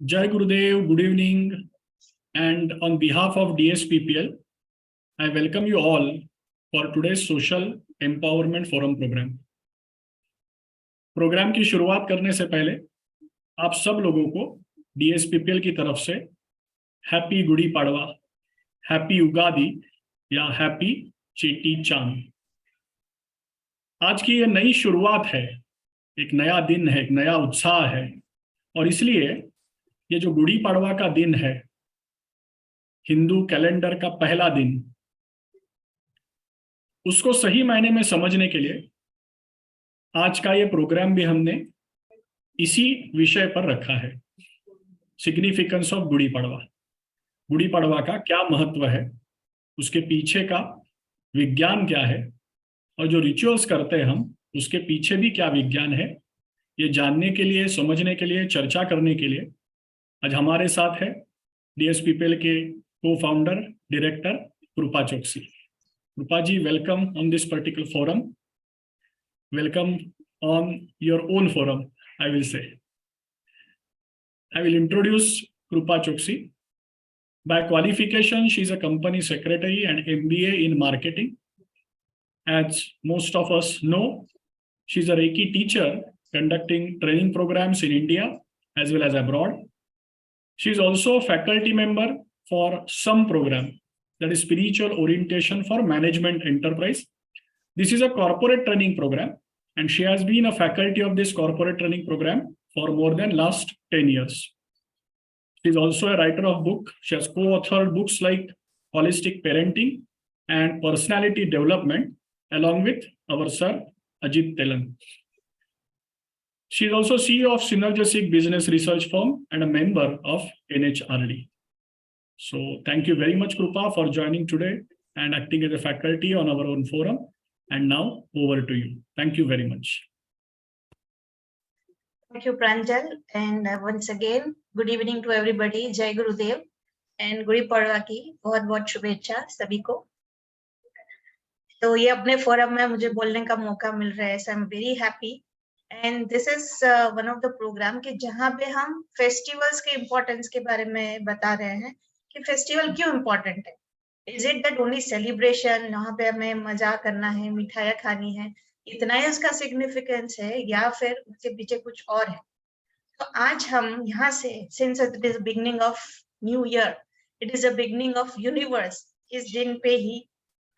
Jai Gurudev, good evening, and on behalf of DSPPL, I welcome you all for today's Social Empowerment Forum program. Program की शुरुआत करने से पहले आप सब लोगों को DSPPL की तरफ से हैप्पी गुड़ी पाड़वा, हैप्पी उगादी या हैप्पी चेटी चांद। आज की ये नई शुरुआत है, एक नया दिन है, एक नया उत्साह है, और इसलिए ये जो गुड़ी पाड़वा का दिन है, हिंदू कैलेंडर का पहला दिन, उसको सही मायने में समझने के लिए आज का ये प्रोग्राम भी हमने इसी विषय पर रखा है, सिग्निफिकेंस ऑफ गुड़ी पड़वा। गुड़ी पड़वा का क्या महत्व है, उसके पीछे का विज्ञान क्या है, और जो रिचुअल्स करते हैं हम, उसके पीछे भी क्या विज्ञान है, ये जानने के लिए, समझने के लिए, चर्चा करने के लिए आज हमारे साथ है DSPPL के co-founder, director Kripa Chauksey. Kripa ji, welcome on this particular forum. Welcome on your own forum, I will say. I will introduce Krupa Chokshi. By qualification, she is a company secretary and MBA in marketing. As most of us know, she is a Reiki teacher conducting training programs in India as well as abroad. She is also a faculty member for some program that is spiritual orientation for management enterprise. This is a corporate training program, and she has been a faculty of this corporate training program for more than last 10 years. She is also a writer of book. She has co-authored books like Holistic Parenting and Personality Development, along with our sir, Ajit Telan. She is also CEO of Synergistic Business Research Firm and a member of NHRD. So thank you very much, Krupa, for joining today and acting as a faculty on our own forum. And now over to you. Thank you very much. Thank you, Pranjal. And once again, good evening to everybody. Jai Gurudev and Gudi Padwa की बहुत-बहुत शुभेच्छा सभी को. तो ये अपने forum में मुझे बोलने का मौका मिल रहा है. So I'm very happy. And this is one of the program के जहाँ पे हम festivals के importance के बारे में बता रहे हैं कि festival क्यों important है. Is it that only celebration, वहाँ पे हमें मजा करना है, मिठाइयाँ खानी है, इतना ही उसका significance है या फिर उसके पीछे कुछ और है. तो आज हम यहाँ से, since it is beginning of new year, it is a beginning of universe. इस दिन पे ही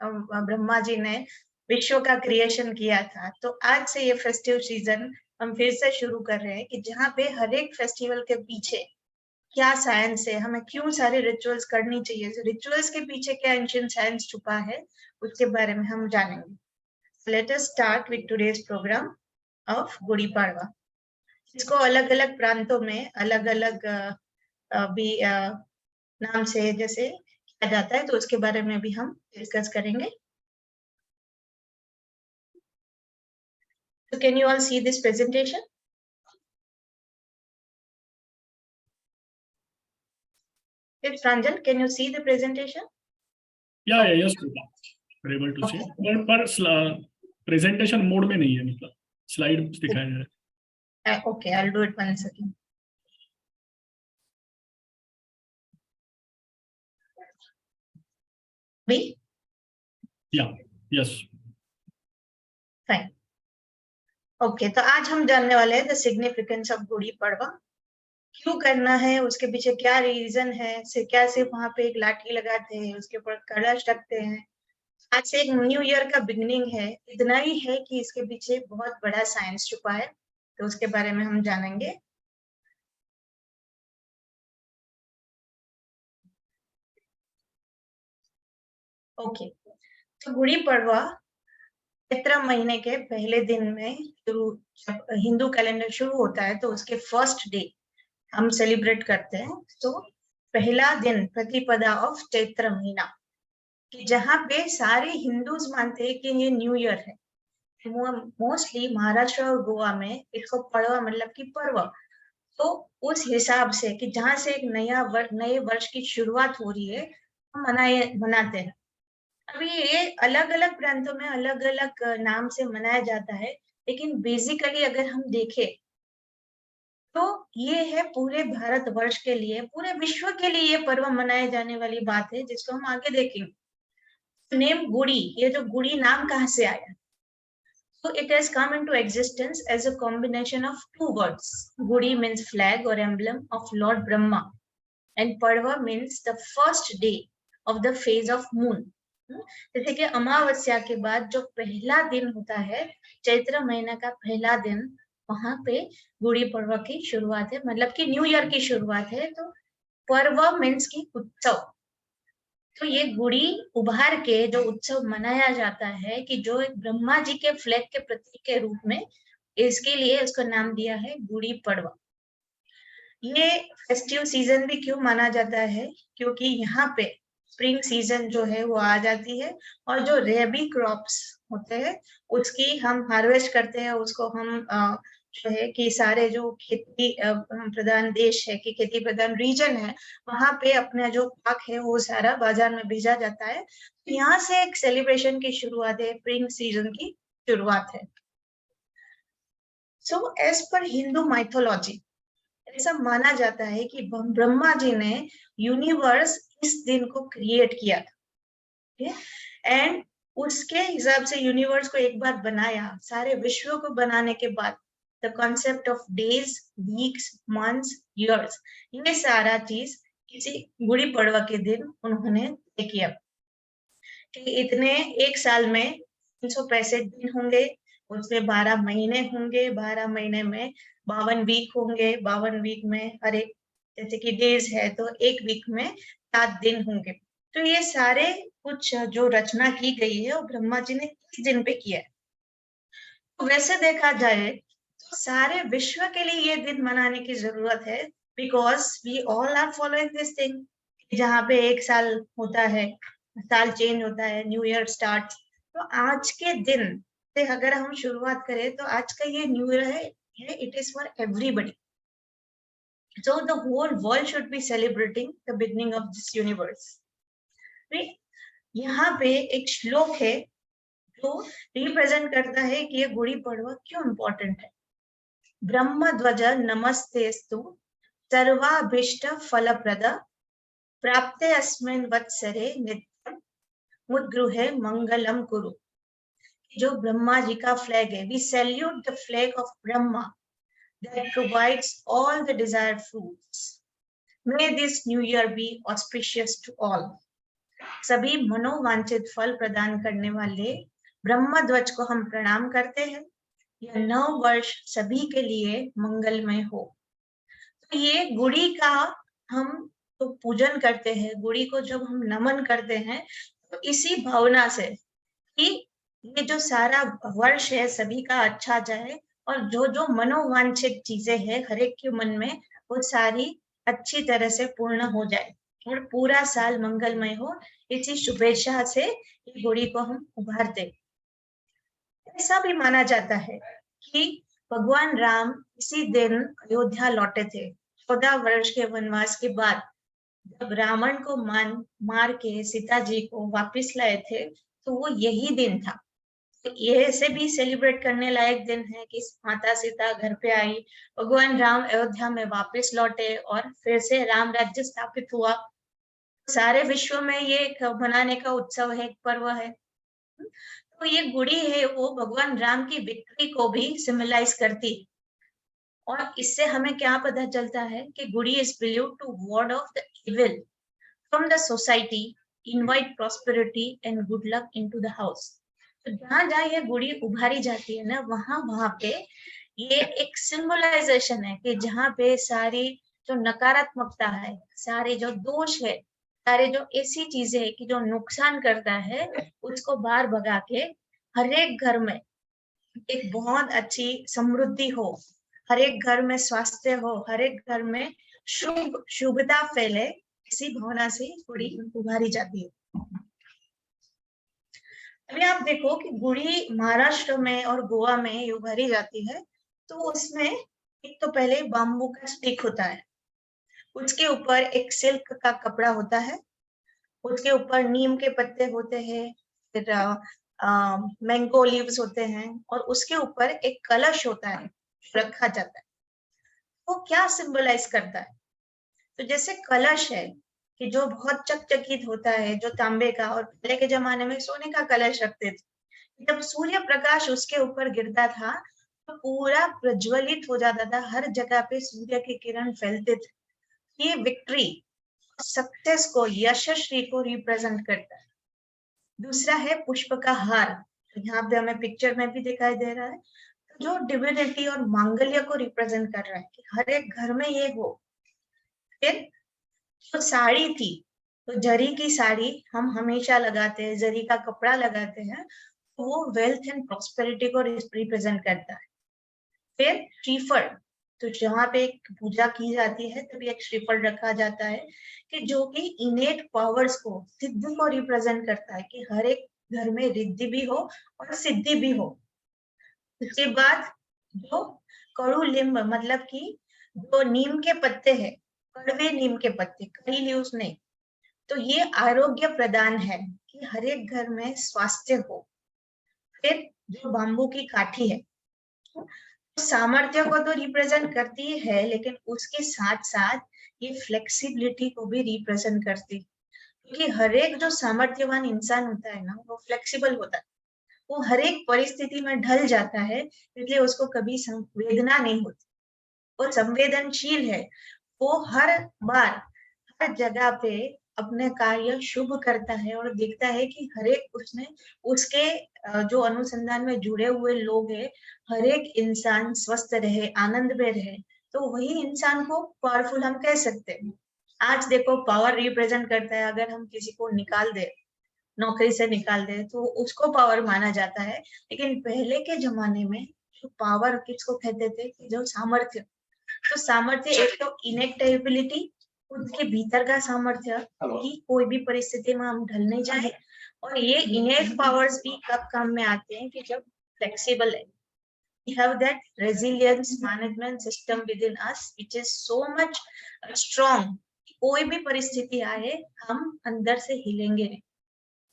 ब्रह्मा जी ने विश्व का क्रिएशन किया था. तो आज से ये फेस्टिव सीजन हम फिर से शुरू कर रहे हैं कि जहाँ पे हर एक फेस्टिवल के पीछे क्या साइंस है, हमें क्यों सारे रिचुअल्स करनी चाहिए, रिचुअल्स के पीछे क्या एंशिएंट साइंस छुपा है, उसके बारे में हम जानेंगे. Let us start with today's programme of Gudi Padwa. इसको अलग-अलग प्रांतों में अलग-अलग भी नाम से जैसे किया जाता है, तो उसके बारे में भी हम डिस्कस करेंगे. So can you all see this presentation? Yes, Pranjal, can you see the presentation? Yes, we're able to see. पर presentation mode में नहीं है, मतलब slide दिखाया जा रहा है. Okay, I'll do it one second. Me? Yeah, yes. Fine. Okay, तो आज हम जानने वाले हैं the significance of Gudi Padwa. क्यों करना है, उसके पीछे क्या रीजन है, क्या सिर्फ वहां पे एक लाठी लगाते हैं, उसके ऊपर कलश रखते हैं. आज से एक न्यू ईयर का बिगनिंग है. इतना ही है कि इसके पीछे बहुत बड़ा साइंस छुपा है, तो उसके बारे में हम जानेंगे. ओके, तो गुड़ी पड़वा चैत्र महीने के पहले दिन में जब हिंदू कैलेंडर शुरू होता है तो उसके फर्स्ट डे हम सेलिब्रेट करते हैं. तो पहला दिन प्रतिपदा ऑफ चैत्र महीना, कि जहाँ पे सारे हिंदूज मानते हैं कि ये न्यू ईयर है. मोस्टली महाराष्ट्र और गोवा में इसको पड़वा मतलब कि पर्व. तो उस हिसाब से कि जहाँ से एक नए वर्ष की शुरुआत हो रही है, हम मनाते हैं. अभी ये अलग-अलग प्रांतों में अलग-अलग नाम से मनाया जाता है, लेकिन बेसिकली अगर हम देखें तो ये है पूरे भारतवर्ष के लिए, पूरे विश्व के लिए ये पर्व मनाए जाने वाली बात है, जिसको हम आगे देखेंगे. नेम गुड़ी, ये जो गुड़ी नाम कहाँ से आया? So it has come into existence as a combination of two words. Gudi means flag or emblem of Lord Brahma, and Padwa means the first day of the phase of moon. जैसे कि अमावस्या के बाद जो पहला दिन होता है, चैत्र महीना का पहला दिन, वहां पे गुड़ी पड़वा की शुरुआत है, मतलब कि न्यू ईयर की शुरुआत है. तो पर्व मीन्स की उत्सव. तो ये गुड़ी उभार के जो उत्सव मनाया जाता है, कि जो एक ब्रह्मा जी के फ्लैग के प्रतीक के रूप में, इसके लिए उसका नाम दिया है गुड़ी पड़वा. ये फेस्टिव सीजन भी क्यों माना जाता है? क्योंकि यहाँ पे स्प्रिंग सीजन जो है वो आ जाती है, और जो रेबी क्रॉप्स होते हैं उसकी हम हार्वेस्ट करते हैं. उसको हम जो है कि सारे जो खेती प्रधान देश है, कि खेती प्रधान रीजन है, वहां पे अपना जो पाक है वो सारा बाजार में भेजा जाता है. यहाँ से एक सेलिब्रेशन की शुरुआत है, स्प्रिंग सीजन की शुरुआत है. So as per Hindu mythology ऐसा माना जाता है कि ब्रह्मा जी ने यूनिवर्स इस दिन को क्रिएट किया था, एंड उसके हिसाब से यूनिवर्स को एक बार बनाया. सारे विश्व को बनाने के बाद the concept of days, weeks, months, years, ये सारा चीज किसी गुड़ी पड़वा के दिन उन्होंने तय किया. कि इतने एक साल में 365 दिन होंगे, उसमें 12 महीने होंगे, 12 महीने में 52 वीक होंगे, 52 वीक में हर एक जैसे कि डेज है तो एक वीक में 7 दिन होंगे। तो ये सारे कुछ जो रचना की गई है वो ब्रह्मा जी ने किस दिन पे किया है। तो वैसे देखा जाए तो सारे विश्व के लिए ये दिन मनाने की जरूरत है, because we all are following this thing, जहाँ पे एक साल होता है, साल चेंज होता है, न्यू ईयर स्टार्ट। तो आज के दिन से अगर हम शुरुआत करें तो आज का ये न्यू ईयर है, it is for everybody. So the whole world should be celebrating the beginning of this universe. यहाँ पे एक श्लोक है जो रिप्रेजेंट करता है कि ये गुड़ी पड़वा क्यों इम्पोर्टेंट है। ब्रह्म ध्वज नमस्तेस्तु सर्वाभीष्ट फलप्रद प्राप्ते अस्मिन् वत्सरे नित्यं मुद्गृहे मंगलम कुरु। जो ब्रह्मा जी का फ्लैग है, we salute the flag of Brahma that provides all the desired fruits. May this new year be auspicious to all. सभी मनोवांछित फल प्रदान करने वाले ब्रह्म ध्वज को हम प्रणाम करते हैं। यह नव वर्ष सभी के लिए मंगलमय हो। तो ये गुड़ी का हम तो पूजन करते हैं, गुड़ी को जब हम नमन करते हैं तो इसी भावना से कि ये जो सारा वर्ष है सभी का अच्छा जाए और जो जो मनोवांछित चीजें हैं हर एक के मन में वो सारी अच्छी तरह से पूर्ण हो जाए और पूरा साल मंगलमय हो, इसी शुभेच्छा से ये गुड़ी को हम उभारते। ऐसा भी माना जाता है कि भगवान राम इसी दिन अयोध्या लौटे थे 14 वर्ष के वनवास के बाद। जब रावण को मार के सीता जी को वापस लाए थे तो वो यही दिन था। तो ये से भी सेलिब्रेट करने लायक दिन है कि माता सीता घर पे आई, भगवान राम अयोध्या में वापस लौटे और फिर से राम राज्य स्थापित हुआ। सारे विश्व में ये एक मनाने का उत्सव है, एक पर्व है। तो ये गुड़ी है वो भगवान राम की विक्ट्री को भी सिम्बलाइज करती है। और इससे हमें क्या पता चलता है कि gudi is believed to ward off the evil from the society, invite prosperity and good luck into the house. तो जहां जहां ये गुड़ी उभारी जाती है ना वहां पे ये एक सिंबलाइजेशन है कि जहाँ पे सारी जो नकारात्मकता है, सारे जो दोष है, सारे जो ऐसी चीजें है कि जो नुकसान करता है उसको बाहर भगा के हर एक घर में एक बहुत अच्छी समृद्धि हो, हर एक घर में स्वास्थ्य हो, हर एक घर में शुभता फैले, इसी भावना से गुड़ी उभारी जाती है। अभी आप देखो कि गुड़ी महाराष्ट्र में और गोवा में ये उभारी जाती है तो उसमें एक तो पहले बाम्बू का स्टिक होता है, उसके ऊपर एक सिल्क का कपड़ा होता है, उसके ऊपर नीम के पत्ते होते हैं, फिर मैंगो लीव्स होते हैं और उसके ऊपर एक कलश होता है रखा जाता है। वो क्या सिंबलाइज करता है? तो जैसे कलश है कि जो बहुत चकचकित होता है, जो तांबे का, और पहले के जमाने में सोने का कलश रखते थे। जब सूर्य प्रकाश उसके ऊपर गिरता था तो पूरा प्रज्वलित हो जाता था, हर जगह पे सूर्य की किरण फैलते थे। ये विक्ट्री, सक्सेस को, यशस्वी को रिप्रेजेंट करता है। दूसरा है पुष्प का हार, यहाँ पे हमें पिक्चर में भी दिखाई दे रहा है, जो डिविनिटी और मांगल्य को रिप्रेजेंट कर रहा है कि हर एक घर में ये हो। फिर जो साड़ी थी, तो जरी की साड़ी हम हमेशा लगाते हैं, जरी का कपड़ा लगाते हैं, तो वो वेल्थ एंड प्रॉस्पेरिटी को रिप्रेजेंट करता है। फिर श्रीफल, तो जहाँ पे एक पूजा की जाती है तभी एक श्रीफल रखा जाता है कि जो कि इनेट पावर्स को, सिद्धि को रिप्रेजेंट करता है कि हर एक घर में रिद्धि भी हो और सिद्धि भी हो। उसके बाद जो कड़ू लिंब, मतलब कि जो नीम के पत्ते हैं, कड़वे नीम के पत्ते, कड़ी लीव्स नहीं, तो ये आरोग्य प्रदान है कि हर एक घर में स्वास्थ्य हो। फिर जो बाम्बू की काठी है, सामर्थ्य को तो रिप्रेजेंट करती है लेकिन उसके साथ साथ ये फ्लेक्सिबिलिटी को भी रिप्रेजेंट करती है, क्योंकि हर एक जो सामर्थ्यवान इंसान होता है ना वो फ्लेक्सिबल होता है, वो हर एक परिस्थिति में ढल जाता है, इसलिए उसको कभी संवेदना नहीं होती, वो संवेदनशील है, वो हर बार हर जगह पे अपने कार्य शुभ करता है और देखता है कि हर एक उसने उसके जो अनुसंधान में जुड़े हुए लोग हैं, हर एक इंसान स्वस्थ रहे, आनंद में रहे, तो वही इंसान को पावरफुल हम कह सकते हैं। आज देखो पावर रिप्रेजेंट करता है, अगर हम किसी को निकाल दे, नौकरी से निकाल दे, तो उसको पावर माना जाता है। लेकिन पहले के जमाने में जो पावर किसको कहते थे, कि जो सामर्थ्य, तो सामर्थ्य एक तो इनेक्ट एबिलिटी, खुद के भीतर का सामर्थ्य कि कोई भी परिस्थिति में हम ढल नहीं जाए, और ये इनेट पावर्स भी कब काम में आते हैं, कि जब फ्लेक्सिबल है, we have that resilience management system within us which is so much strong, कोई भी परिस्थिति आए हम अंदर से हिलेंगे नहीं।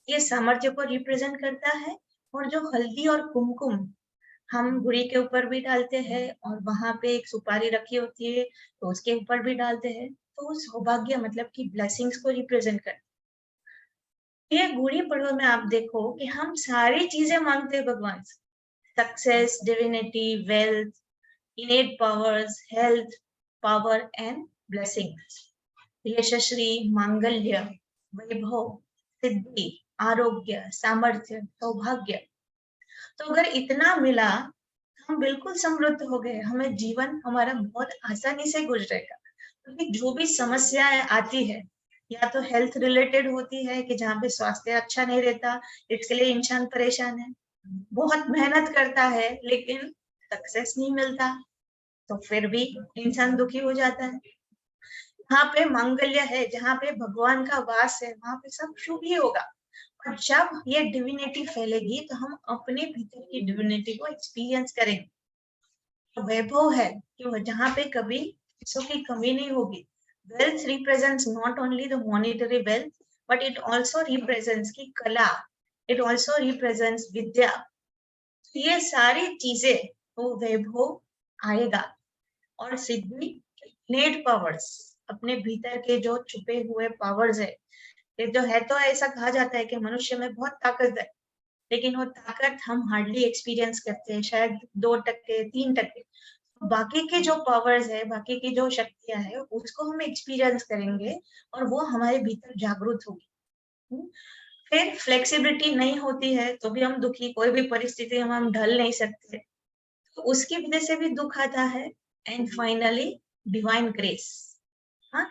ये सामर्थ्य को रिप्रेजेंट करता है। और जो हल्दी और कुमकुम हम गुड़ी के ऊपर भी डालते हैं, और वहां पे एक सुपारी रखी होती है तो उसके ऊपर भी डालते हैं, तो सौभाग्य मतलब कि ब्लेसिंग्स को रिप्रेजेंट करता है। ये गुड़ी पड़वा में आप देखो कि हम सारी चीजें मांगते हैं भगवान से, success, divinity, wealth, innate powers, health, power and blessings, यशस्वी, मांगल्य, वैभव, सिद्धि, आरोग्य, सामर्थ्य, सौभाग्य। तो अगर इतना मिला, हम बिल्कुल समृद्ध हो गए, हमें जीवन हमारा बहुत आसानी से गुजरेगा। क्योंकि जो भी समस्याएं आती है, या तो हेल्थ रिलेटेड होती है कि जहाँ पे स्वास्थ्य अच्छा नहीं रहता, इसके लिए इंसान परेशान है, बहुत मेहनत करता है लेकिन सक्सेस नहीं मिलता, तो फिर भी इंसान दुखी हो जाता है। जहाँ पे मांगल्य है, जहाँ पे भगवान का वास है, वहां पे सब शुभ ही होगा। और जब ये डिविनिटी फैलेगी तो हम अपने भीतर की डिविनिटी को एक्सपीरियंस करेंगे। तो वैभव है कि जहाँ पे कभी पैसों की कमी नहीं होगी। Wealth represents not only the monetary wealth, but it also represents की कला, इट ऑल्सो रिप्रेजेंट्स विद्या। ये सारी चीजें वो वैभव आएगा। और सिद्धि, नेट पावर्स, अपने भीतर के जो छुपे हुए पावर्स है, ये जो है, तो ऐसा कहा जाता है कि मनुष्य में बहुत ताकत है, लेकिन वो ताकत हम हार्डली एक्सपीरियंस करते हैं, शायद 2%, 3%। बाकी के जो पावर्स है, बाकी की जो शक्तियां है, उसको हम एक्सपीरियंस करेंगे और वो हमारे भीतर जागृत होगी। फिर फ्लेक्सिबिलिटी नहीं होती है तो भी हम दुखी, कोई भी परिस्थिति में हम ढल नहीं सकते, तो उसकी वजह से भी दुख आता है। And finally divine grace. हाँ,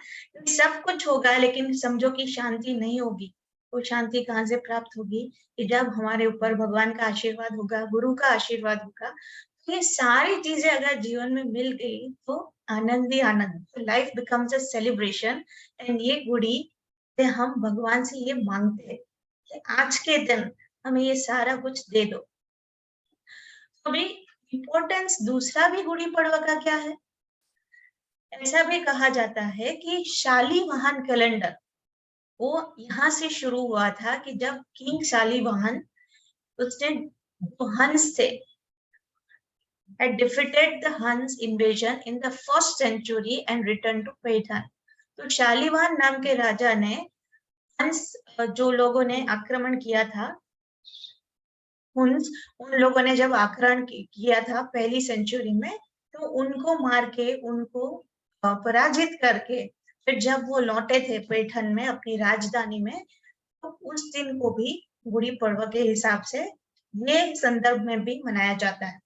सब कुछ होगा लेकिन समझो कि शांति नहीं होगी। वो शांति कहाँ से प्राप्त होगी, कि जब हमारे ऊपर भगवान का आशीर्वाद होगा, गुरु का आशीर्वाद होगा। तो ये सारी चीजें अगर जीवन में मिल गई तो आनंद ही आनंद, तो life becomes a celebration. And ये गुड़ी से हम भगवान से ये मांगते हैं कि आज के दिन हमें ये सारा कुछ दे दो। अभी इम्पोर्टेंस दूसरा भी गुड़ी पड़वा का क्या है, ऐसा भी कहा जाता है कि शालीवाहन कैलेंडर वो यहाँ से शुरू हुआ था, कि जब किंग शालीवाहन, उसने हंस थे, had defeated the Huns invasion in the 1st century and returned to Paithan. तो शालीवाहन नाम के राजा ने हंस, जो लोगों ने आक्रमण किया था, हुन्स, उन लोगों ने जब आक्रमण किया था पहली सेंचुरी में, तो उनको मार के, उनको पराजित करके, फिर जब वो लौटे थे पैठन में, अपनी राजधानी में, तो उस दिन को भी गुड़ी पड़वा के हिसाब से ये संदर्भ में भी मनाया जाता है।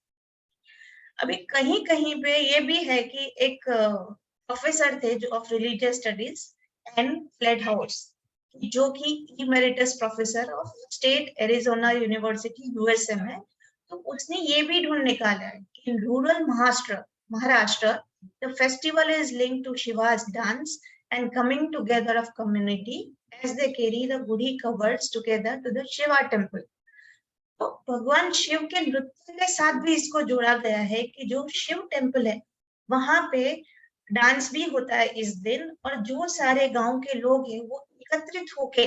अभी कहीं कहीं पे ये भी है कि एक प्रोफेसर थे जो of religious studies and Feldhaus, जो कि emeritus professor of State Arizona University USA में, तो उसने ये भी ढूंढ निकाला है कि in rural Maharashtra the festival is linked to Shiva's dance and coming together of community as they carry the gudi covers together to the Shiva temple. तो भगवान शिव के नृत्य के साथ भी इसको जोड़ा गया है कि जो शिव टेम्पल है वहां पे डांस भी होता है इस दिन, और जो सारे गांव के लोग हैं वो एकत्रित होके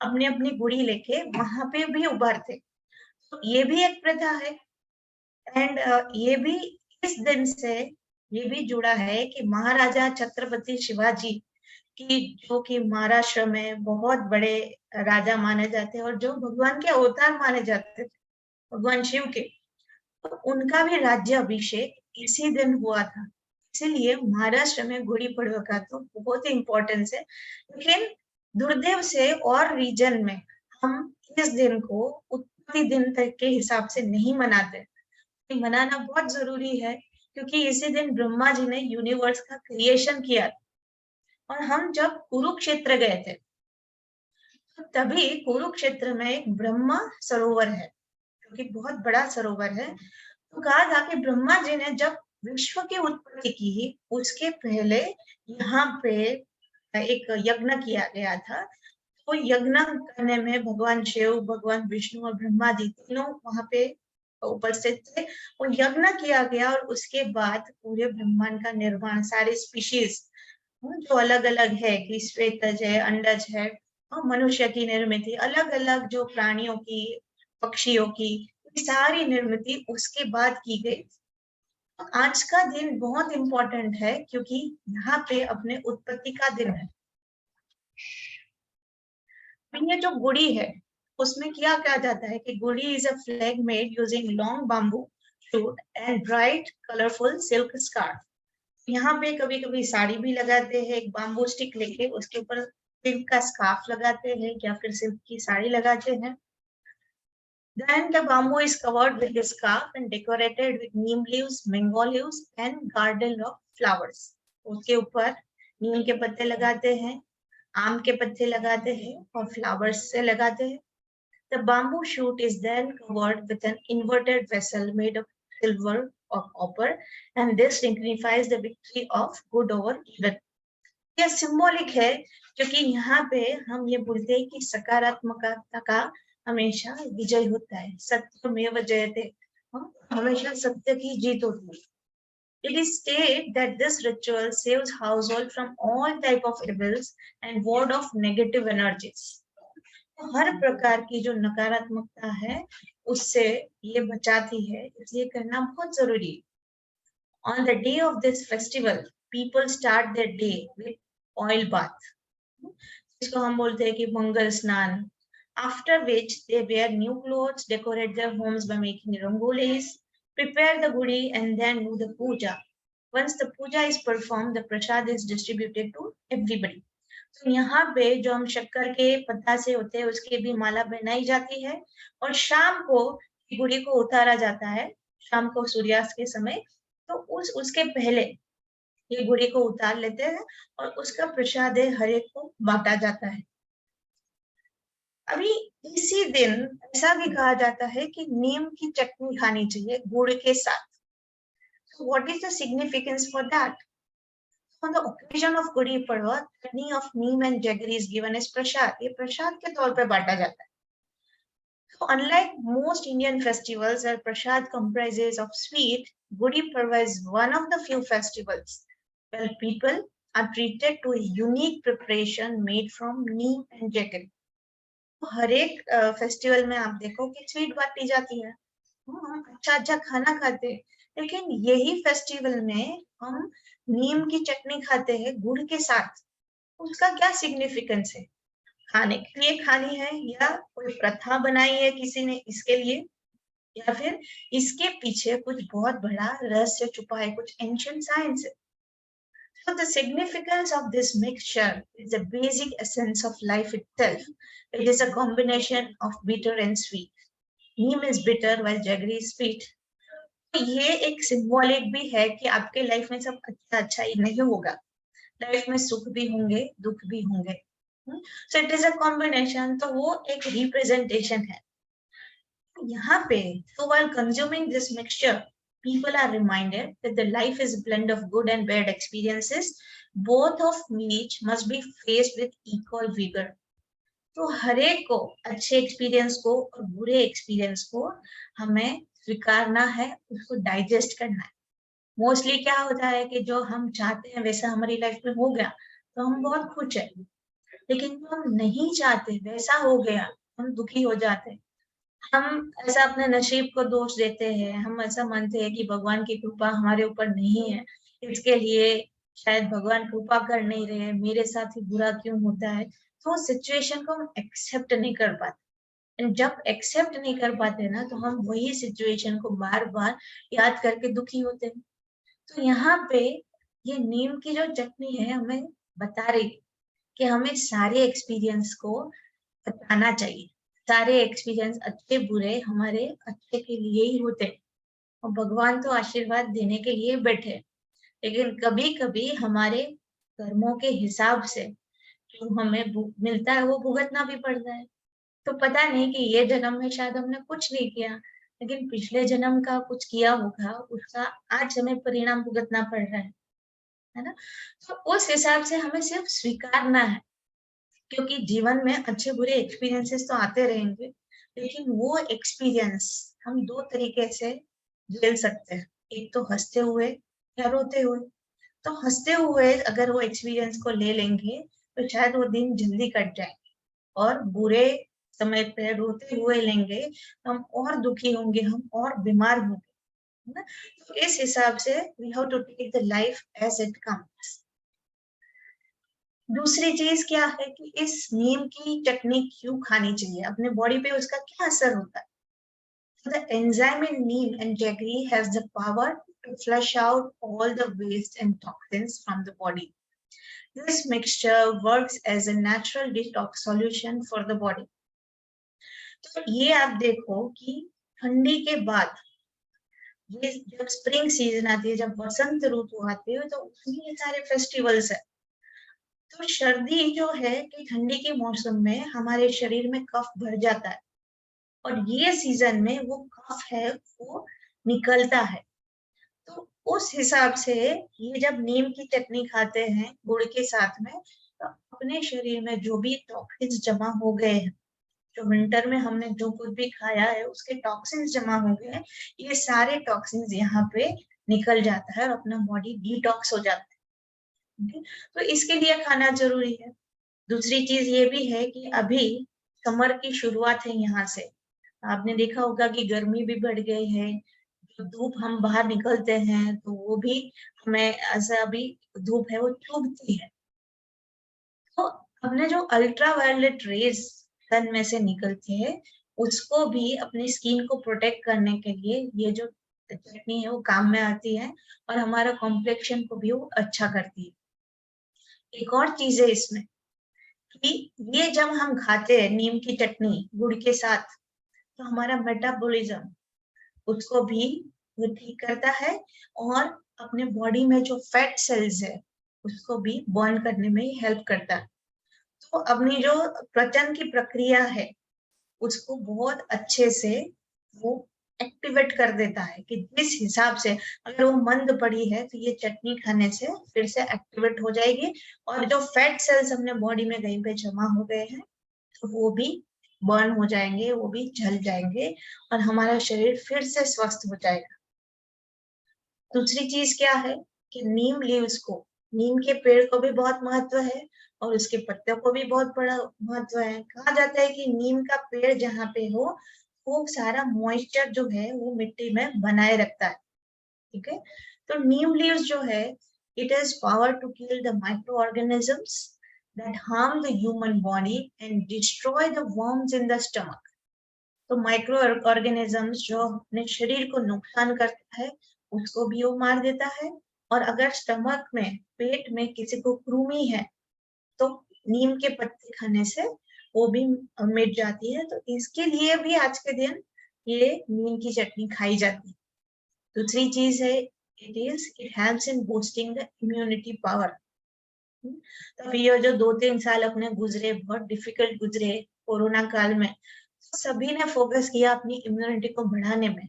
अपने अपनी गुड़ी लेके वहां पे भी उभारते। तो ये भी एक प्रथा है। एंड ये भी इस दिन से ये भी जुड़ा है कि महाराजा छत्रपति शिवाजी की, जो कि महाराष्ट्र में बहुत बड़े राजा माने जाते हैं और जो भगवान के अवतार माने जाते थे, भगवान शिव के, तो उनका भी राज्य अभिषेक इसी दिन हुआ था। इसीलिए महाराष्ट्र में गुड़ी पड़वा का तो बहुत ही इम्पोर्टेंस है। लेकिन दुर्दैव से और रीजन में हम इस दिन को उत्पत्ति दिन तक के हिसाब से नहीं मनाते। मनाना बहुत जरूरी है क्योंकि इसी दिन ब्रह्मा जी ने यूनिवर्स का क्रिएशन किया। और हम जब कुरुक्षेत्र गए थे तो तभी कुरुक्षेत्र में एक ब्रह्मा सरोवर है जो कि बहुत बड़ा सरोवर है। तो कहा था कि ब्रह्मा जी ने जब विश्व की उत्पत्ति की उसके पहले यहाँ पे एक यज्ञ किया गया था। तो यज्ञ करने में भगवान शिव, भगवान विष्णु और ब्रह्मा जी तीनों वहां पे उपस्थित थे और यज्ञ किया गया। और उसके बाद पूरे ब्रह्मांड का निर्माण, सारे स्पीशीज जो अलग अलग है कि श्वेतज है, अंडज है और मनुष्य की निर्मित, अलग अलग जो प्राणियों की, पक्षियों की, सारी निर्मित उसके बाद की गई। आज का दिन बहुत इंपॉर्टेंट है क्योंकि यहाँ पे अपने उत्पत्ति का दिन है। ये जो गुड़ी है उसमें क्या कहा जाता है कि gudi is a flag made using long bamboo shoot and bright colourful silk scarf. यहाँ पे कभी कभी साड़ी भी लगाते हैं, एक बाम्बू स्टिक लेके उसके ऊपर सिल्क का स्कार्फ लगाते हैं या फिर सिल्क की साड़ी लगाते हैं। Then the bamboo is covered with the scarf and decorated with neem leaves, mango leaves and garden of flowers. उसके ऊपर नीम के पत्ते लगाते हैं, आम के पत्ते लगाते हैं और फ्लावर्स से लगाते हैं। The bamboo shoot is then covered with an inverted vessel made of silver or copper, and this signifies the victory of good over evil. यह सिंबॉलिक है क्योंकि यहाँ पे हम ये बोलते हैं कि सकारात्मकता का हमेशा विजय होता है, सत्यमेव जयते, हमेशा सत्य की जीत होती है। It is stated that this ritual saves household from all type of evils and ward off negative energies. हर प्रकार की जो नकारात्मकता है उससे ये बचाती है, इसलिए करना बहुत जरूरी है। On the day of this festival, people start their day with oil bath, जिसको हम बोलते हैं कि मंगल स्नान। After which they wear new clothes, decorate their homes by making rangolis, prepare the gudi and then do the puja. Once the puja is performed, the prasad is distributed to everybody. तो यहाँ पे जो हम शक्कर के पतासे होते हैं उसकी भी माला बनाई जाती है और शाम को गुड़ी को उतारा जाता है, शाम को सूर्यास्त के समय। तो उसके पहले ये गुड़ी को उतार लेते हैं और उसका प्रसाद हर एक को बांटा जाता है। अभी इसी दिन ऐसा भी कहा जाता है कि नीम की चटनी खानी चाहिए गुड़ के साथ। So what is the significance for that? On the occasion of Gudi Padwa, chutney of neem and jaggery is given as prasad. ये प्रसाद के तौर पे बांटा जाता है। So unlike most Indian festivals where prasad comprises of sweet, Gudi Padwa is one of the few festivals where people are treated to a unique preparation made from neem and jaggery. हर एक festival में आप देखो कि sweet बांटी जाती है, हम अच्छा अच्छा खाना खाते हैं, लेकिन यही फेस्टिवल में हम नीम की चटनी खाते हैं गुड़ के साथ। उसका क्या सिग्निफिकेंस है? खाने के लिए खानी है या कोई प्रथा बनाई है किसी ने इसके लिए, या फिर इसके पीछे कुछ बहुत बड़ा रहस्य छुपा है, कुछ एंशिएंट साइंस है। So the significance of this mixture is the basic essence of life itself. It is a combination of bitter and sweet. Neem is bitter while jaggery is sweet. तो ये एक सिंबॉलिक भी है कि आपके life में सब अच्छा अच्छा ही नहीं होगा, लाइफ में सुख भी होंगे, दुख भी होंगे। So it is a combination, तो वो एक रिप्रेजेंटेशन है यहाँ पे। So while consuming this mixture, people are reminded that the life is a blend of good and bad experiences, both of which must be faced with equal vigor. तो हर एक को अच्छे एक्सपीरियंस को और बुरे एक्सपीरियंस को हमें स्वीकारना है, उसको डाइजेस्ट करना है। मोस्टली क्या होता है कि जो हम चाहते हैं वैसा हमारी लाइफ में हो गया तो हम बहुत खुश है, लेकिन जो हम नहीं चाहते वैसा हो गया हम दुखी हो जाते हैं। हम ऐसा अपने नसीब को दोष देते हैं, हम ऐसा मानते हैं कि भगवान की कृपा हमारे ऊपर नहीं है, इसके लिए शायद भगवान कृपा कर नहीं रहे, मेरे साथ ही बुरा क्यों होता है। तो सिचुएशन को हम एक्सेप्ट नहीं कर पाते। जब एक्सेप्ट नहीं कर पाते ना तो हम वही सिचुएशन को बार बार याद करके दुखी होते हैं। तो यहाँ पे ये नीम की जो चटनी है हमें बता रही कि हमें सारे एक्सपीरियंस को बताना चाहिए। सारे एक्सपीरियंस अच्छे बुरे हमारे अच्छे के लिए ही होते हैं और भगवान तो आशीर्वाद देने के लिए बैठे हैं। लेकिन कभी कभी हमारे कर्मों के हिसाब से जो हमें मिलता है वो भुगतना भी पड़ता है। तो पता नहीं कि ये जन्म में शायद हमने कुछ नहीं किया, लेकिन पिछले जन्म का कुछ किया होगा, उसका आज हमें परिणाम भुगतना पड़ रहा है ना? तो उस हिसाब से हमें सिर्फ स्वीकारना है, क्योंकि जीवन में अच्छे बुरे एक्सपीरियंसेस तो आते रहेंगे, लेकिन वो एक्सपीरियंस हम दो तरीके से झेल सकते हैं, एक तो हंसते हुए या रोते हुए। तो हंसते हुए अगर वो एक्सपीरियंस को ले लेंगे तो शायद वो दिन जल्दी कट जाए, और बुरे समय पे रोते हुए लेंगे तो हम और दुखी होंगे, हम और बीमार होंगे, है ना? तो इस हिसाब से we have to take the life as it comes. दूसरी चीज क्या है कि इस नीम की चटनी क्यों खानी चाहिए, अपने बॉडी पे उसका क्या असर होता है? The enzyme in neem and jaggery has the power to flush out all the waste and toxins from the body. This mixture works as a natural detox solution for the body. तो ये आप देखो कि ठंडी के बाद ये जब स्प्रिंग सीजन आती है, जब वसंत ऋतु आती है, तो उसमें ये सारे फेस्टिवल्स है। तो सर्दी जो है कि ठंडी के मौसम में हमारे शरीर में कफ भर जाता है, और ये सीजन में वो कफ है वो निकलता है। तो उस हिसाब से ये जब नीम की चटनी खाते हैं गुड़ के साथ में, तो अपने शरीर में जो भी टॉक्सिन्स जमा हो गए हैं, जो विंटर में हमने जो कुछ भी खाया है उसके टॉक्सिन्स जमा हो गए हैं, ये सारे टॉक्सिन्स यहाँ पे निकल जाता है और अपना बॉडी डिटॉक्स हो जाता है। okay? तो इसके लिए खाना जरूरी है। दूसरी चीज ये भी है कि अभी समर की शुरुआत है, यहाँ से आपने देखा होगा कि गर्मी भी बढ़ गई है, जो धूप हम बाहर निकलते हैं तो वो भी हमें ऐसा अभी धूप है वो चुभती है। तो अपने जो अल्ट्रा वायलेट रेज सन में से निकलती है, उसको भी अपनी स्किन को प्रोटेक्ट करने के लिए ये जो चटनी है वो काम में आती है, और हमारा कॉम्प्लेक्शन को भी वो अच्छा करती है। एक और चीज है इसमें कि ये जब हम खाते हैं नीम की चटनी गुड़ के साथ, तो हमारा मेटाबॉलिज्म उसको भी वो ठीक करता है, और अपने बॉडी में जो फैट सेल्स है उसको भी बर्न करने में हेल्प करता है। तो अपनी जो प्रजनन की प्रक्रिया है उसको बहुत अच्छे से वो एक्टिवेट कर देता है, कि जिस हिसाब से अगर वो मंद पड़ी है तो ये चटनी खाने से फिर से एक्टिवेट हो जाएगी, और जो फैट सेल्स अपने बॉडी में कहीं पे जमा हो गए हैं तो वो भी बर्न हो जाएंगे, वो भी जल जाएंगे, और हमारा शरीर फिर से स्वस्थ हो जाएगा। दूसरी चीज क्या है कि नीम लीव्स को, नीम के पेड़ को भी बहुत महत्व है और उसके पत्तों को भी बहुत बड़ा महत्व है। कहा जाता है कि नीम का पेड़ जहाँ पे हो वो सारा मॉइस्चर जो है वो मिट्टी में बनाए रखता है, ठीक है? तो नीम लीव्स जो है, it has power to kill the micro organisms that harm the human body and destroy the worms in the stomach. तो माइक्रो ऑर्गेनिजम्स जो अपने शरीर को नुकसान करता है उसको भी वो मार देता है, और अगर स्टमक में पेट में किसी को कृमि है तो नीम के पत्ते खाने से वो भी मिट जाती है। तो इसके लिए भी आज के दिन ये नीम की चटनी खाई जाती है। दूसरी चीज है it helps in boosting the immunity power. तभी ये जो 2-3 साल अपने गुजरे बहुत डिफिकल्ट गुजरे कोरोना काल में, सभी ने फोकस किया अपनी इम्यूनिटी को बढ़ाने में,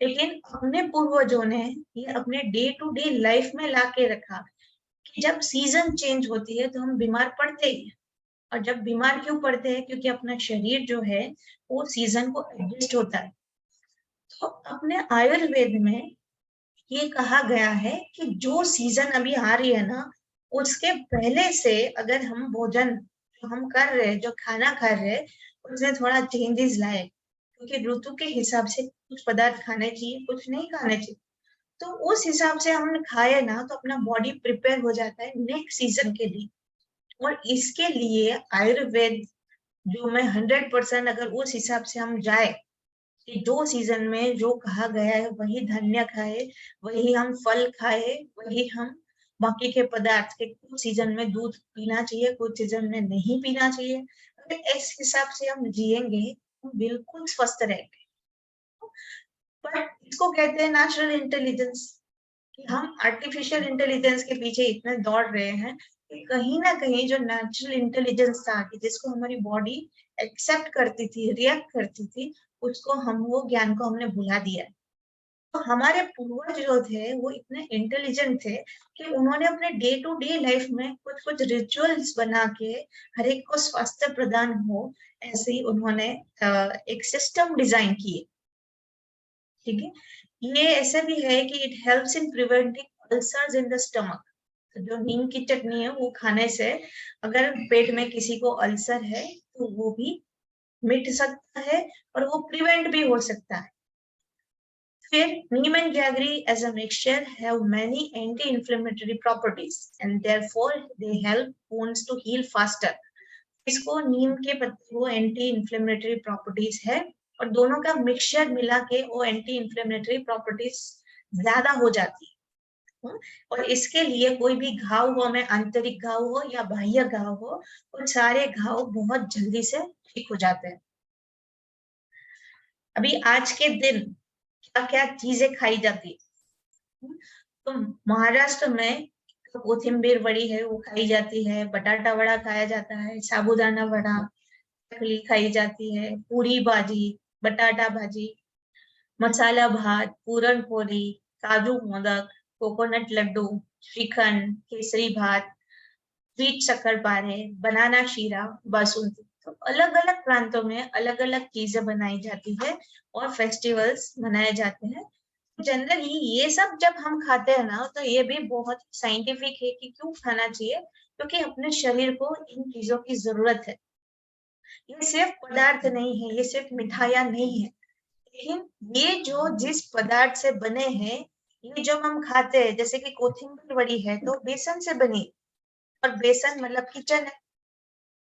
लेकिन अपने पूर्वजों ने ये अपने डे टू डे लाइफ में ला के रखा कि जब सीजन चेंज होती है तो हम बीमार पड़ते ही हैं। और जब बीमार क्यों पड़ते हैं? क्योंकि अपना शरीर जो है वो सीजन को एडजस्ट होता है। तो अपने आयुर्वेद में ये कहा गया है कि जो सीजन अभी आ रही है ना, उसके पहले से अगर हम भोजन जो हम कर रहे हैं, जो खाना खा रहे हैं, उसमें थोड़ा चेंजेस लाए, क्योंकि ऋतु के हिसाब से कुछ पदार्थ खाने चाहिए, कुछ नहीं खाने चाहिए। तो उस हिसाब से हम खाए ना तो अपना बॉडी प्रिपेयर हो जाता है नेक्स्ट सीजन के लिए। और इसके लिए आयुर्वेद जो मैं 100% अगर उस हिसाब से हम जाए कि जो सीजन में जो कहा गया है वही धन्य खाए, वही हम फल खाए, वही हम बाकी के पदार्थ के कुछ सीजन में दूध पीना चाहिए, कुछ सीजन में नहीं पीना चाहिए। अगर इस हिसाब से हम जिएंगे हम बिल्कुल स्वस्थ रहेंगे। पर इसको कहते हैं नेचुरल इंटेलिजेंस, कि हम आर्टिफिशियल इंटेलिजेंस के पीछे इतने दौड़ रहे हैं कि कहीं ना कहीं जो नेचुरल इंटेलिजेंस था कि जिसको हमारी बॉडी एक्सेप्ट करती थी, रिएक्ट करती थी, उसको हम वो ज्ञान को हमने भुला दिया है। तो हमारे पूर्वज जो थे वो इतने इंटेलिजेंट थे कि उन्होंने अपने डे टू डे लाइफ में कुछ कुछ रिचुअल्स बना के हर एक को स्वास्थ्य प्रदान हो, ऐसे ही उन्होंने एक सिस्टम डिजाइन किए। ठीक है, ये ऐसा भी है कि it helps in preventing ulcers in the stomach. जो नीम की चटनी है वो खाने से अगर पेट में किसी को अल्सर है तो वो भी मिट सकता है और वो प्रिवेंट भी हो सकता है। फिर neem and jaggery as a mixture have many anti-inflammatory properties and therefore they help wounds to heal faster. इसको नीम के पत्ते को एंटी इंफ्लेमेटरी प्रॉपर्टीज है और दोनों का मिक्सचर मिला के वो एंटी इंफ्लेमेटरी प्रॉपर्टीज ज्यादा हो जाती है। और इसके लिए कोई भी घाव हो, में आंतरिक घाव हो या बाह्य घाव हो, वो सारे घाव बहुत जल्दी से ठीक हो जाते हैं। अभी आज के दिन क्या क्या चीजें खाई जाती है, तो महाराष्ट्र में कोथिंबीर वड़ी है वो खाई जाती है, बटाटा वड़ा खाया जाता है, साबूदाना वड़ा, चकली खाई जाती है, पूरी भाजी, बटाटा भाजी, मसाला भात, पूरन पोली, काजू मोदक, कोकोनट लड्डू, श्रीखंड, केसरी भात, स्वीट शक्करपारे, बनाना शीरा, बासुंदी। तो अलग अलग प्रांतों में अलग अलग चीजें बनाई जाती है और फेस्टिवल्स मनाए जाते हैं। जनरली ये सब जब हम खाते हैं ना तो ये भी बहुत साइंटिफिक है कि क्यों खाना चाहिए, क्योंकि अपने शरीर को इन चीजों की जरूरत है। ये सिर्फ पदार्थ नहीं है, ये सिर्फ मिठाइयाँ नहीं है, लेकिन ये जो जिस पदार्थ से बने हैं, ये जब हम खाते हैं, जैसे कि कोथिंबीर वड़ी है तो बेसन से बनी, और बेसन मतलब किचन है।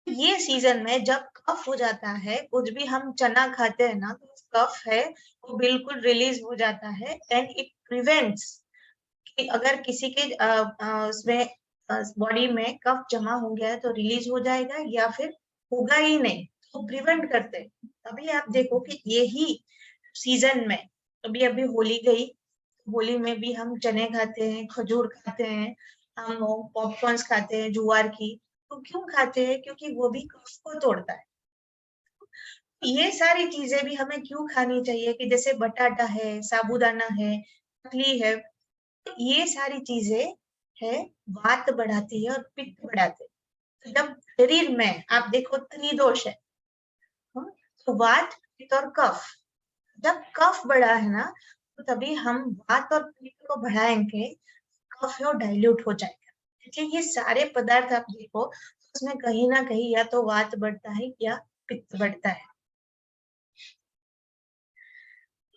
ये सीजन में जब कफ हो जाता है, कुछ भी हम चना खाते हैं ना तो कफ है वो बिल्कुल रिलीज हो जाता है एंड इट प्रिवेंट्स कि अगर किसी के उसमें बॉडी में कफ जमा हो गया है तो रिलीज हो जाएगा या फिर होगा ही नहीं, तो प्रिवेंट करते हैं। अभी आप देखो कि यही सीजन में अभी अभी होली गई, होली में भी हम चने खाते हैं, खजूर खाते हैं, हम पॉपकॉर्न्स खाते हैं ज्वार की। तो क्यों खाते हैं? क्योंकि वो भी कफ को तोड़ता है। ये सारी चीजें भी हमें क्यों खानी चाहिए कि जैसे बटाटा है, साबूदाना है, चकली है, तो ये सारी चीजें है वात बढ़ाती है और पित्त बढ़ाती है। तो जब शरीर में आप देखो त्रिदोष है, तो वात, पित्त और कफ। जब कफ बढ़ा है ना तो तभी हम वात और पित्त को बढ़ाएंगे, कफ है वो डाइल्यूट हो जाएगा। देखिए ये सारे पदार्थ आप देखो उसमें कहीं ना कहीं या तो वात बढ़ता है या पित्त बढ़ता है।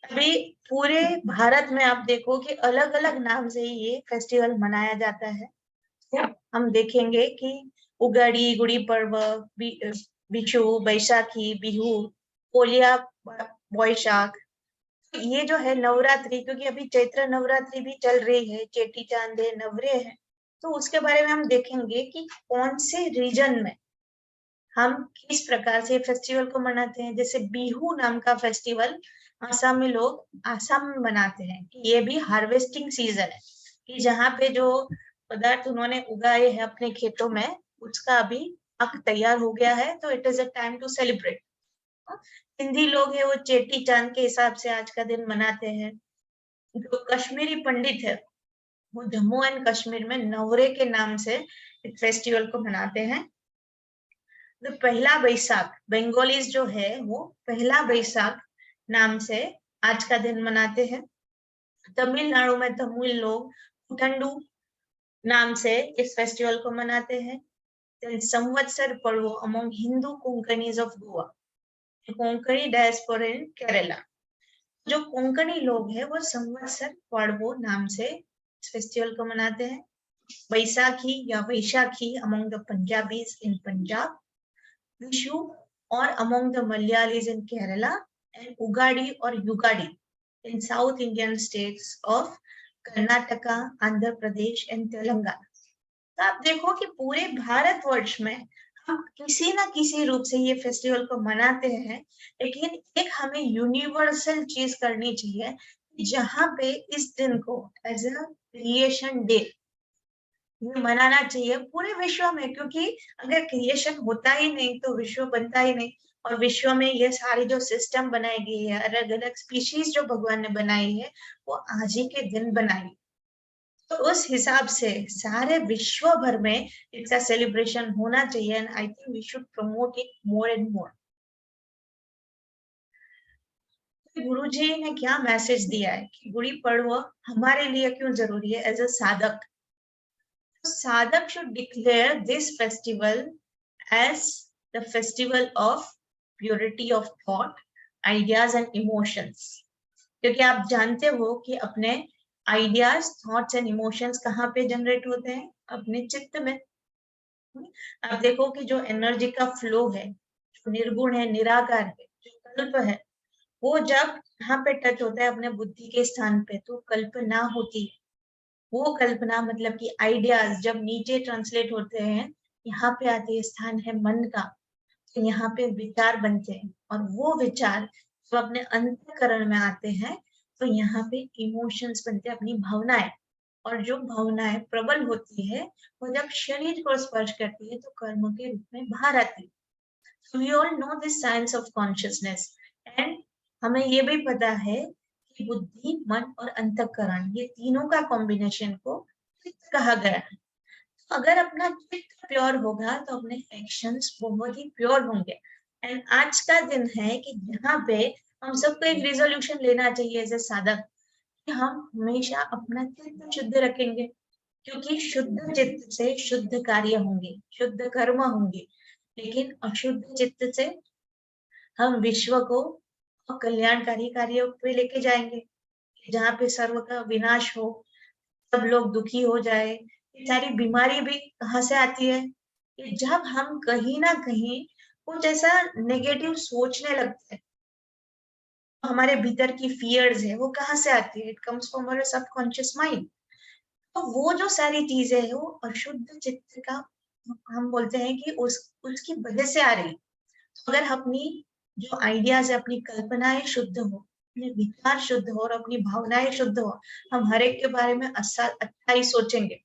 अभी पूरे भारत में आप देखो कि अलग अलग नाम से ये फेस्टिवल मनाया जाता है। तो हम देखेंगे कि उगाड़ी, गुड़ी पर्व, बिशु, बैसाखी, बिहू, पोलिया, बोईशाख, ये जो है नवरात्रि, क्योंकि अभी चैत्र नवरात्रि भी चल रही है, चेटी चांद है, नवरे है, तो उसके बारे में हम देखेंगे कि कौन से रीजन में हम किस प्रकार से फेस्टिवल को मनाते हैं। जैसे बिहू नाम का फेस्टिवल आसाम में लोग आसाम में मनाते हैं कि ये भी हार्वेस्टिंग सीजन है, कि जहाँ पे जो पदार्थ उन्होंने उगाए हैं अपने खेतों में उसका अभी पक तैयार हो गया है, तो it is a time to celebrate. Hindi लोग है वो चेटी चांद के हिसाब से आज का दिन मनाते हैं। जो कश्मीरी पंडित है वो जम्मू एंड कश्मीर में नवरे के नाम से इस फेस्टिवल को मनाते हैं। तो पहला बैसाख बंगालीज जो है वो पहला बैसाख नाम से आज का दिन मनाते हैं। तमिलनाडु में तमिल लोग पुथंडू नाम से इस फेस्टिवल को मनाते हैं। संवत्सर पर्व among Hindu Konkanis of Goa, Konkani diaspora in Kerala. जो कोंकणी लोग हैं वो संवत्सर पर्व नाम से इस फेस्टिवल को मनाते हैं। बैसाखी या Vaishakhi among the Punjabis in Punjab, Vishu or among the Malayalis in Kerala, and Ugadi or Yugadi in South Indian states of Karnataka, Andhra Pradesh and Telangana. तो आप देखो कि पूरे भारतवर्ष में हम किसी ना किसी रूप से ये फेस्टिवल को मनाते हैं, लेकिन एक हमें यूनिवर्सल चीज करनी चाहिए, जहाँ पे इस दिन को एज अ क्रिएशन डे ये मनाना चाहिए पूरे विश्व में, क्योंकि अगर क्रिएशन होता ही नहीं तो विश्व बनता ही नहीं। और विश्व में ये सारी जो सिस्टम बनाई गई है, अलग अलग स्पीशीज जो भगवान ने बनाई है, वो आज ही के दिन बनाई। तो उस हिसाब से सारे विश्व भर में इसका सेलिब्रेशन होना चाहिए, and I think we should promote it more and more. Guruji ने क्या मैसेज दिया है कि गुड़ी पड़वा हमारे लिए क्यों जरूरी है एज अ साधक। Sadhak should declare this festival as the festival of purity of thought, ideas and emotions. क्योंकि आप जानते हो कि अपने आइडियाज, थॉट्स एंड इमोशंस कहाँ पे जनरेट होते हैं? अपने चित्त में। आप देखो कि जो एनर्जी का फ्लो है, जो निर्गुण है, निराकार है, जो कल्प है, वो जब यहाँ पे टच होता है अपने बुद्धि के स्थान पे, तो कल्पना होती है। वो कल्पना मतलब कि आइडियाज जब नीचे ट्रांसलेट होते हैं, यहाँ पे आते हैं, स्थान है मन का, तो यहाँ पे विचार बनते हैं, और वो विचार जब अपने अंतःकरण में आते हैं, तो यहाँ पे इमोशंस बनते हैं, अपनी भावनाएं। और जो भावनाएं प्रबल होती है, वो जब शरीर को स्पर्श करती है, तो कर्म के रूप में बाहर आती है। So we all know this science of consciousness, and हमें ये भी पता है कि बुद्धि, मन और अंतःकरण, ये तीनों का कॉम्बिनेशन को चित्त कहा गया है। अगर अपना चित्त प्योर होगा तो अपने एक्शंस बहुत ही प्योर होंगे। एंड आज का दिन है कि यहाँ पे हम सबको एक रिजोल्यूशन लेना चाहिए एज ए साधक, कि हम हमेशा अपना चित्त शुद्ध रखेंगे, क्योंकि शुद्ध चित्त से शुद्ध कार्य होंगे, शुद्ध कर्म होंगे। लेकिन अशुद्ध चित्त से हम विश्व को कल्याणकारी कार्यों पे लेके जाएंगे, जहाँ पे सर्व का विनाश हो, सब लोग दुखी हो जाए। ये सारी बीमारी भी कहाँ से आती है? कि जब हम कहीं ना कहीं कुछ ऐसा नेगेटिव सोचने लगते हैं, हमारे भीतर की फियर्स है, वो कहाँ से आती है? It comes from our subconscious mind. तो वो जो सारी चीजें है, वो अशुद्ध चित्त का, हम बोलते हैं कि उसकी वजह से आ रही है। तो अगर अपनी जो आइडियाज है, अपनी कल्पनाएं शुद्ध हो, अपने विचार शुद्ध हो और अपनी भावनाएं शुद्ध हो, हम हर एक के बारे में अच्छा ही सोचेंगे,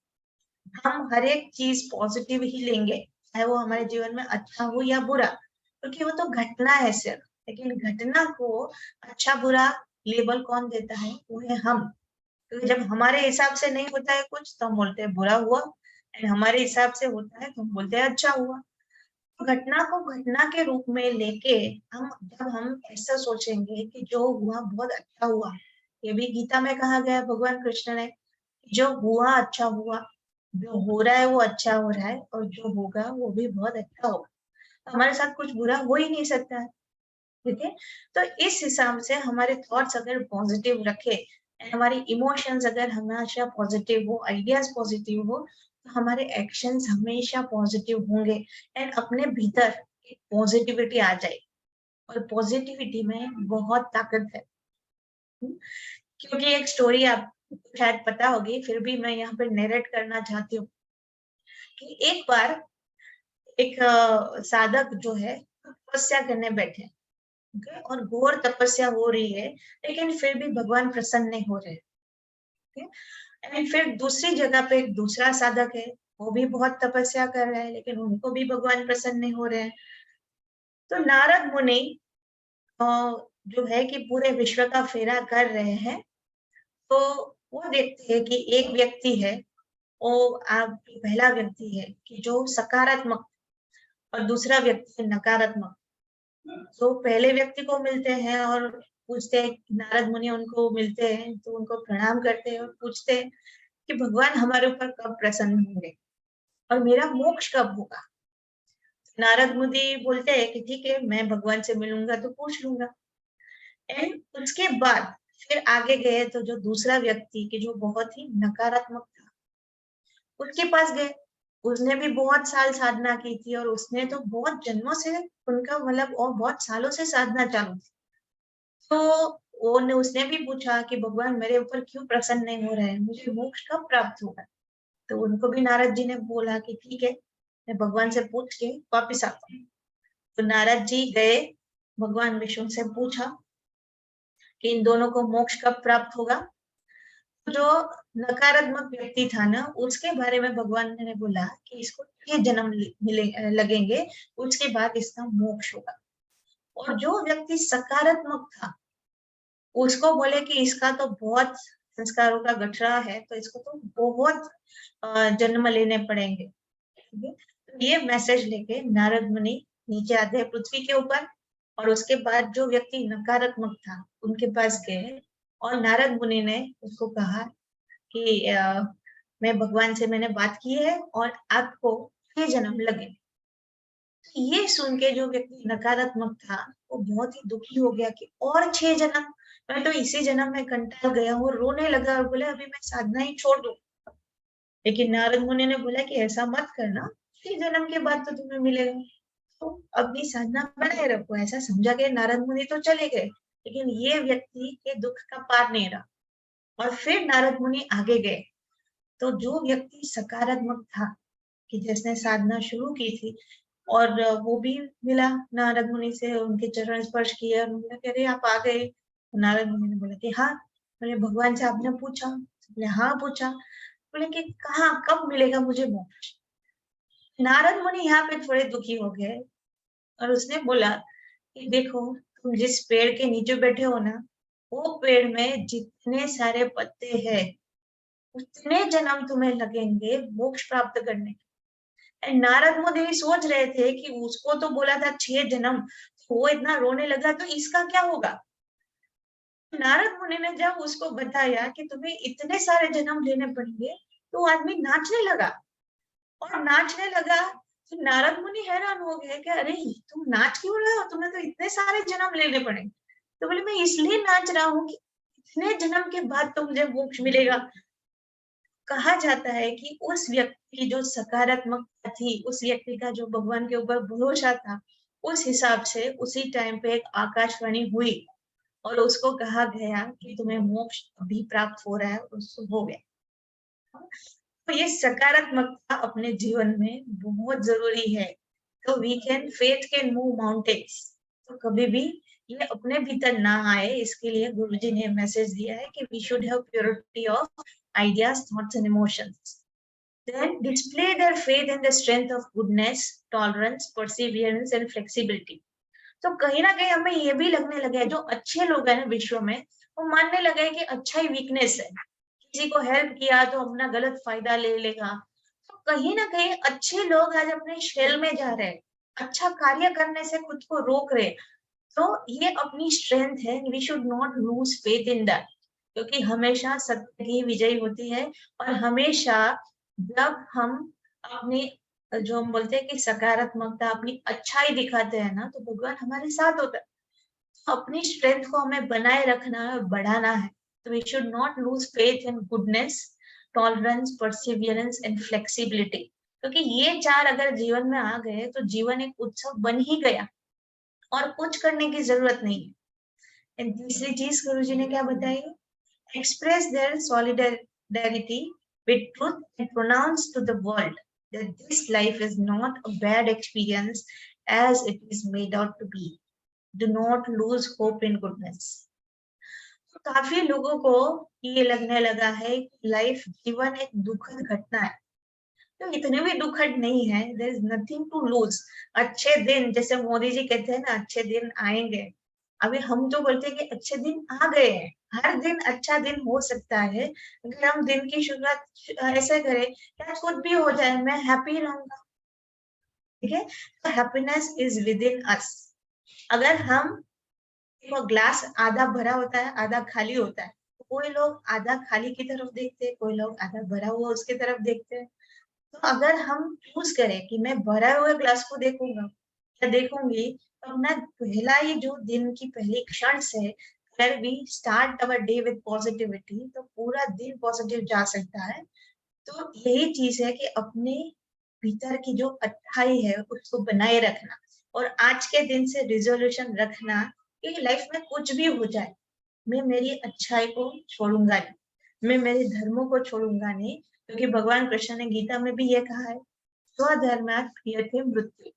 हम हर एक चीज पॉजिटिव ही लेंगे, चाहे वो हमारे जीवन में अच्छा हो या बुरा, क्योंकि वो तो घटना है सिर्फ। लेकिन घटना को अच्छा बुरा लेबल कौन देता है? वो है हम। क्योंकि जब हमारे हिसाब से नहीं होता है कुछ, तो हम बोलते हैं बुरा हुआ, एंड हमारे हिसाब से होता है तो हम बोलते हैं अच्छा हुआ। घटना को घटना के रूप में लेके जब हम ऐसा सोचेंगे कि जो हुआ बहुत अच्छा हुआ, ये भी गीता में कहा गया है भगवान कृष्ण ने, जो हुआ अच्छा हुआ, जो हो रहा है वो अच्छा हो रहा है, और जो होगा वो भी बहुत अच्छा होगा। हमारे साथ कुछ बुरा हो ही नहीं सकता है, ठीक है? तो इस हिसाब से हमारे थॉट्स अगर पॉजिटिव रखे, हमारी इमोशंस अगर हमेशा पॉजिटिव हो, आइडियाज पॉजिटिव हो, तो हमारे एक्शंस हमेशा पॉजिटिव होंगे, एंड अपने भीतर एक पॉजिटिविटी आ जाए। और पॉजिटिविटी में बहुत ताकत है। क्योंकि एक स्टोरी आप शायद पता होगी, फिर भी मैं यहाँ पर नरेट करना चाहती हूँ कि एक बार एक साधक जो है तपस्या करने बैठे, और घोर तपस्या हो रही है, लेकिन फिर भी भगवान प्रसन्न नहीं हो रहे। एंड फिर दूसरी जगह पे एक दूसरा साधक है, वो भी बहुत तपस्या कर रहा है, लेकिन उनको भी भगवान प्रसन्न नहीं हो रहे हैं। तो नारद मुनि जो है कि पूरे विश्व का फेरा कर रहे हैं, तो वो देखते हैं कि एक व्यक्ति है, वो आप पहला व्यक्ति है कि जो सकारात्मक, और दूसरा व्यक्ति है नकारात्मक। तो पहले व्यक्ति को मिलते हैं और पूछते हैं, नारद मुनि उनको मिलते हैं तो उनको प्रणाम करते हैं और पूछते हैं कि भगवान हमारे ऊपर कब प्रसन्न होंगे और मेरा मोक्ष कब होगा? नारद मुनि बोलते हैं कि ठीक है, मैं भगवान से मिलूंगा तो पूछ लूंगा। एंड उसके बाद फिर आगे गए तो जो दूसरा व्यक्ति कि जो बहुत ही नकारात्मक था, उसके पास गए। उसने भी बहुत साल साधना की थी, और उसने तो बहुत जन्मों से, उनका मतलब और बहुत सालों से साधना चालू थी। तो उसने भी पूछा कि भगवान मेरे ऊपर क्यों प्रसन्न नहीं हो रहे हैं, मुझे मोक्ष कब प्राप्त होगा? तो उनको भी नारद जी ने बोला कि ठीक है, मैं भगवान से पूछ के वापिस आता हूँ। तो नारद जी गए, भगवान विष्णु से पूछा कि इन दोनों को मोक्ष कब प्राप्त होगा। जो नकारात्मक व्यक्ति था ना, उसके बारे में भगवान ने बोला कि इसको 6 जन्म मिले लगेंगे, उसके बाद इसका मोक्ष होगा। और जो व्यक्ति सकारात्मक था, उसको बोले कि इसका तो बहुत संस्कारों का गठरा है, तो इसको तो बहुत जन्म लेने पड़ेंगे। तो ये मैसेज लेके नारद मुनि नीचे आते हैं पृथ्वी के ऊपर, और उसके बाद जो व्यक्ति नकारात्मक था उनके पास गए, और नारद मुनि ने उसको कहा कि मैं भगवान से मैंने बात की है और आपको 6 जन्म लगे। ये सुन के जो व्यक्ति नकारात्मक था वो बहुत ही दुखी हो गया कि और 6 जन्म, मैं तो इसी जन्म में कंटाल गया हूँ, रोने लगा और बोले अभी मैं साधना ही छोड़ दूं। लेकिन नारद मुनि ने बोला कि ऐसा मत करना, 6 जन्म के बाद तो तुम्हें मिलेगा, तो अपनी साधना बनाए रखो। ऐसा समझा के नारद मुनि तो चले गए, लेकिन ये व्यक्ति के दुख का पार नहीं रहा। और फिर नारद मुनि आगे गए, तो जो व्यक्ति सकारात्मक था कि जिसने साधना शुरू की थी, और वो भी मिला नारद मुनि से, उनके चरण स्पर्श किए और उन्होंने कह रहे आप आ गए। तो नारद मुनि ने बोला कि हाँ। बोले भगवान से आपने पूछा? बोले हाँ पूछा। बोले कि कहाँ, कब मिलेगा मुझे मोक्ष? नारद मुनि यहाँ पे थोड़े दुखी हो गए, और उसने बोला कि देखो, तुम जिस पेड़ के नीचे बैठे हो ना, वो पेड़ में जितने सारे पत्ते हैं, उतने जन्म तुम्हें लगेंगे मोक्ष प्राप्त करने के। नारद मुनि सोच रहे थे कि उसको तो बोला था 6 जन्म, तो वो इतना रोने लगा, तो इसका क्या होगा। नारद मुनि ने जब उसको बताया कि तुम्हें इतने सारे जन्म लेने पड़ेंगे, तो आदमी नाचने लगा, और नाचने लगा। तो नारद मुनि हैरान हो गए कि अरे तुम नाच क्यों रहे हो, तुम्हें तो इतने सारे जन्म लेने पड़ेंगे। तो बोले मैं इसलिए नाच रहा हूँ कि इतने जन्म के बाद तो मुझे मोक्ष मिलेगा। कहा जाता है कि उस व्यक्ति की जो सकारात्मकता थी, उस व्यक्ति का जो भगवान के ऊपर भरोसा था, उस हिसाब से उसी टाइम पे एक आकाशवाणी हुई, और उसको कहा गया कि तुम्हें मोक्ष अभी प्राप्त हो रहा है, उसको हो गया। तो ये सकारात्मकता अपने जीवन में बहुत जरूरी है। तो we can, faith can move mountains. तो कभी भी ये अपने भीतर ना आए, इसके लिए गुरुजी ने मैसेज दिया है कि we should have purity of ideas, thoughts and emotions. Then display their faith in the strength of goodness, tolerance, perseverance and flexibility. तो कहीं ना कहीं हमें ये भी लगने लगा है, जो अच्छे लोग हैं ना विश्व में, वो मानने लगे कि अच्छा ही वीकनेस है, किसी को हेल्प किया तो अपना गलत फायदा ले लेगा। तो कहीं ना कहीं अच्छे लोग आज अपने शेल में जा रहे हैं, अच्छा कार्य करने से खुद को रोक रहे। तो ये अपनी स्ट्रेंथ है, we should not lose faith in that, क्योंकि हमेशा सत्य ही विजयी होती है। और हमेशा जब हम अपनी, जो हम बोलते हैं कि सकारात्मकता, अपनी अच्छाई दिखाते हैं ना, तो भगवान हमारे साथ होता है। तो अपनी स्ट्रेंथ को हमें बनाए रखना है और बढ़ाना है। तो we should not lose faith in goodness, tolerance, perseverance and flexibility, क्योंकि ये 4 अगर जीवन में आ गए तो जीवन एक उत्सव बन ही गया, और कुछ करने की जरूरत नहीं है। एंड तीसरी चीज गुरुजी ने क्या बताई, express their solidarity with truth and pronounce to the world that this life is not a bad experience as it is made out to be. Do not lose hope in goodness. तो काफी लोगों को ये लगने लगा है कि life, जीवन एक दुखद घटना है, तो इतने भी दुखद नहीं है। There is nothing to lose. अच्छे दिन, जैसे मोदी जी कहते हैं ना, अच्छे दिन आएंगे। अभी हम तो बोलते हैं कि अच्छे दिन आ गए हैं, हर दिन अच्छा दिन हो सकता है अगर हम दिन की शुरुआत ऐसे करें कि आज कुछ भी हो जाए मैं हैप्पी रहूंगा। ठीक है, तो हैप्पीनेस इज विद इन अस। अगर हम, वो ग्लास आधा भरा होता है आधा खाली होता है, तो कोई लोग आधा खाली की तरफ देखते हैं, कोई लोग आधा भरा हुआ उसकी तरफ देखते हैं। तो अगर हम चूज करें कि मैं भरा हुए ग्लास को देखूंगा या देखूंगी, तो अपना पहला ही जो दिन की पहली क्षण से अगर we start our day with positivity, तो पूरा दिन पॉजिटिव जा सकता है। तो यही चीज है कि अपने भीतर की जो अच्छाई है उसको बनाए रखना, और आज के दिन से रिजोल्यूशन रखना कि लाइफ में कुछ भी हो जाए, मैं मेरी अच्छाई को छोड़ूंगा नहीं, मैं मेरे धर्मों को छोड़ूंगा नहीं, क्योंकि भगवान कृष्ण ने गीता में भी ये कहा है, स्वधर्मात् क्रियते मृत्यु।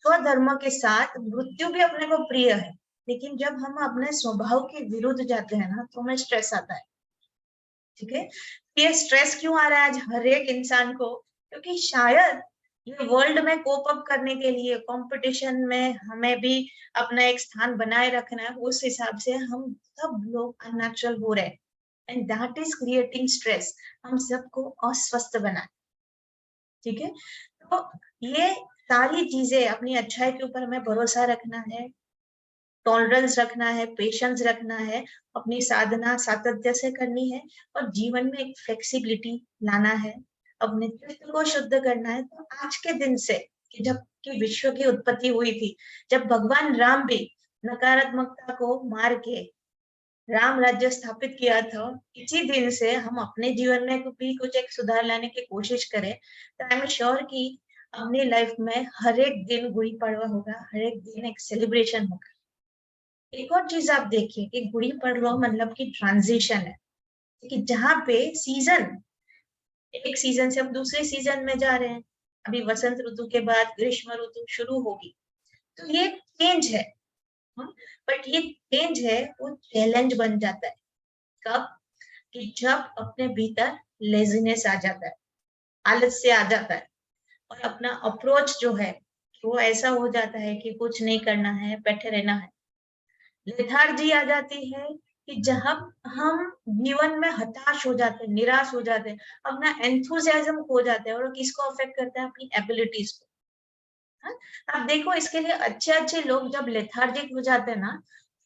स्वधर्म के साथ मृत्यु भी अपने को प्रिय है, लेकिन जब हम अपने स्वभाव के विरुद्ध जाते हैं ना, तो हमें स्ट्रेस आता है। ठीक है, ये स्ट्रेस क्यों आ रहा है आज हर एक इंसान को? क्योंकि शायद ये वर्ल्ड में कोप अप करने के लिए, कंपटीशन में हमें भी अपना एक स्थान बनाए रखना है, उस हिसाब से हम सब लोग अननेचुरल हो रहे हैं, and that is creating stress, हम सबको अस्वस्थ बना। ठीक है, तो ये सारी चीजें, अपनी अच्छाई के ऊपर हमें भरोसा रखना है, टॉलरेंस रखना है, पेशेंस रखना है, अपनी साधना सातत्य से करनी है, और जीवन में एक फ्लेक्सिबिलिटी लाना है, अपने चित्त को शुद्ध करना है। तो आज के दिन से, कि जब कि विश्व की उत्पत्ति हुई थी, जब भगवान राम भी नकारात्मकता को मार के राम राज्य स्थापित किया था, इसी दिन से हम अपने जीवन में भी कुछ एक सुधार लाने की कोशिश करें, तो आई एम श्योर कि अपनी लाइफ में हर एक दिन गुड़ी पड़वा होगा, हर एक दिन एक सेलिब्रेशन होगा। एक और चीज आप देखिए कि गुड़ी पड़वा मतलब कि ट्रांजिशन है, कि जहाँ पे सीजन, एक सीजन से हम दूसरे सीजन में जा रहे हैं, अभी वसंत ऋतु के बाद ग्रीष्म ऋतु शुरू होगी, तो ये चेंज है। बट ये चेंज है वो चैलेंज बन जाता है कब? कि जब अपने भीतर लेजीनेस आ जाता है, आलस्य आ जाता है, और अपना अप्रोच जो है वो ऐसा हो जाता है कि कुछ नहीं करना है, बैठे रहना है। लेथार्जी आ जाती है कि जब हम जीवन में हताश हो जाते हैं, निराश हो जाते हैं, अपना एंथुसियाज्म खो जाते हैं, और किसको अफेक्ट करता है? अपनी एबिलिटीज को। आप देखो, इसके लिए अच्छे अच्छे लोग जब लेथार्जिक हो जाते हैं ना,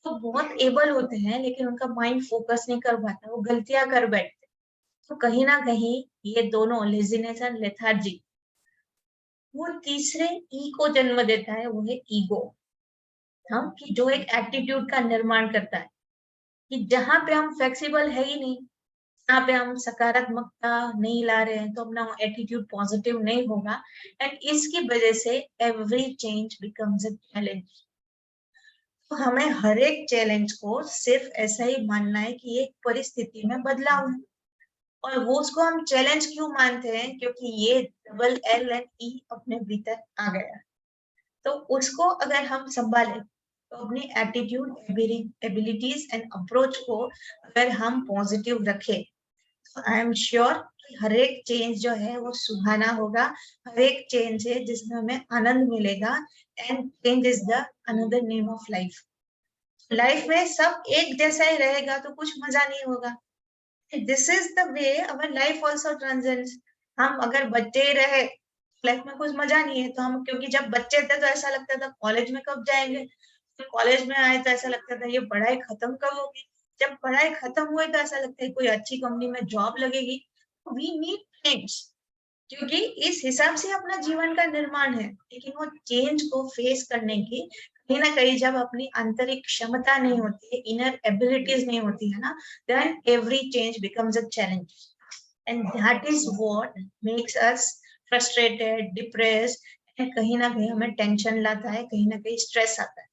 तो बहुत एबल होते हैं, लेकिन उनका माइंड फोकस नहीं कर पाता, वो गलतियां कर बैठते। तो कहीं ना कहीं ये दोनों, लेजीनेस और लेथार्जी, वो तीसरे ई को जन्म देता है, वो है ईगो। हम कि जो एक एटीट्यूड का निर्माण करता है, कि जहां पे हम फ्लेक्सिबल है ही नहीं, जहाँ पे हम सकारात्मकता नहीं ला रहे हैं, तो अपना एटीट्यूड पॉजिटिव नहीं होगा, एंड इसकी वजह से every change becomes a challenge. तो हमें हर एक चैलेंज को सिर्फ ऐसा ही मानना है कि एक परिस्थिति में बदलाव है, और वो उसको हम चैलेंज क्यों मानते हैं? क्योंकि ये डबल एल एंड ई अपने भीतर आ गया। तो उसको अगर हम संभालें, तो अपनी एटीट्यूड, एबिलिटीज एंड अप्रोच को अगर हम पॉजिटिव रखें, तो आई एम श्योर कि हर एक चेंज जो है वो सुहाना होगा, हर एक चेंज है जिसमें हमें आनंद मिलेगा, and change is the another name of life. Life में सब एक जैसा ही रहेगा तो कुछ मजा नहीं होगा। This is the way our life also transcends. हम अगर बच्चे ही रहे, लाइफ में कुछ मजा नहीं है। तो हम, क्योंकि जब बच्चे थे तो ऐसा लगता था कॉलेज में कब जाएंगे, तो कॉलेज में आए तो ऐसा लगता था ये पढ़ाई खत्म कब होगी, जब पढ़ाई खत्म हुई तो ऐसा लगता है कोई अच्छी कंपनी में जॉब लगेगी। वी नीड चेंज, क्योंकि इस हिसाब से अपना जीवन का निर्माण है। लेकिन वो चेंज को फेस करने की कहीं ना कहीं जब अपनी आंतरिक क्षमता नहीं होती है, इनर एबिलिटीज नहीं होती है ना, then every change becomes a challenge, and that is what makes us frustrated, depressed, and कहीं ना कहीं हमें टेंशन लाता है, कहीं ना कहीं स्ट्रेस आता है।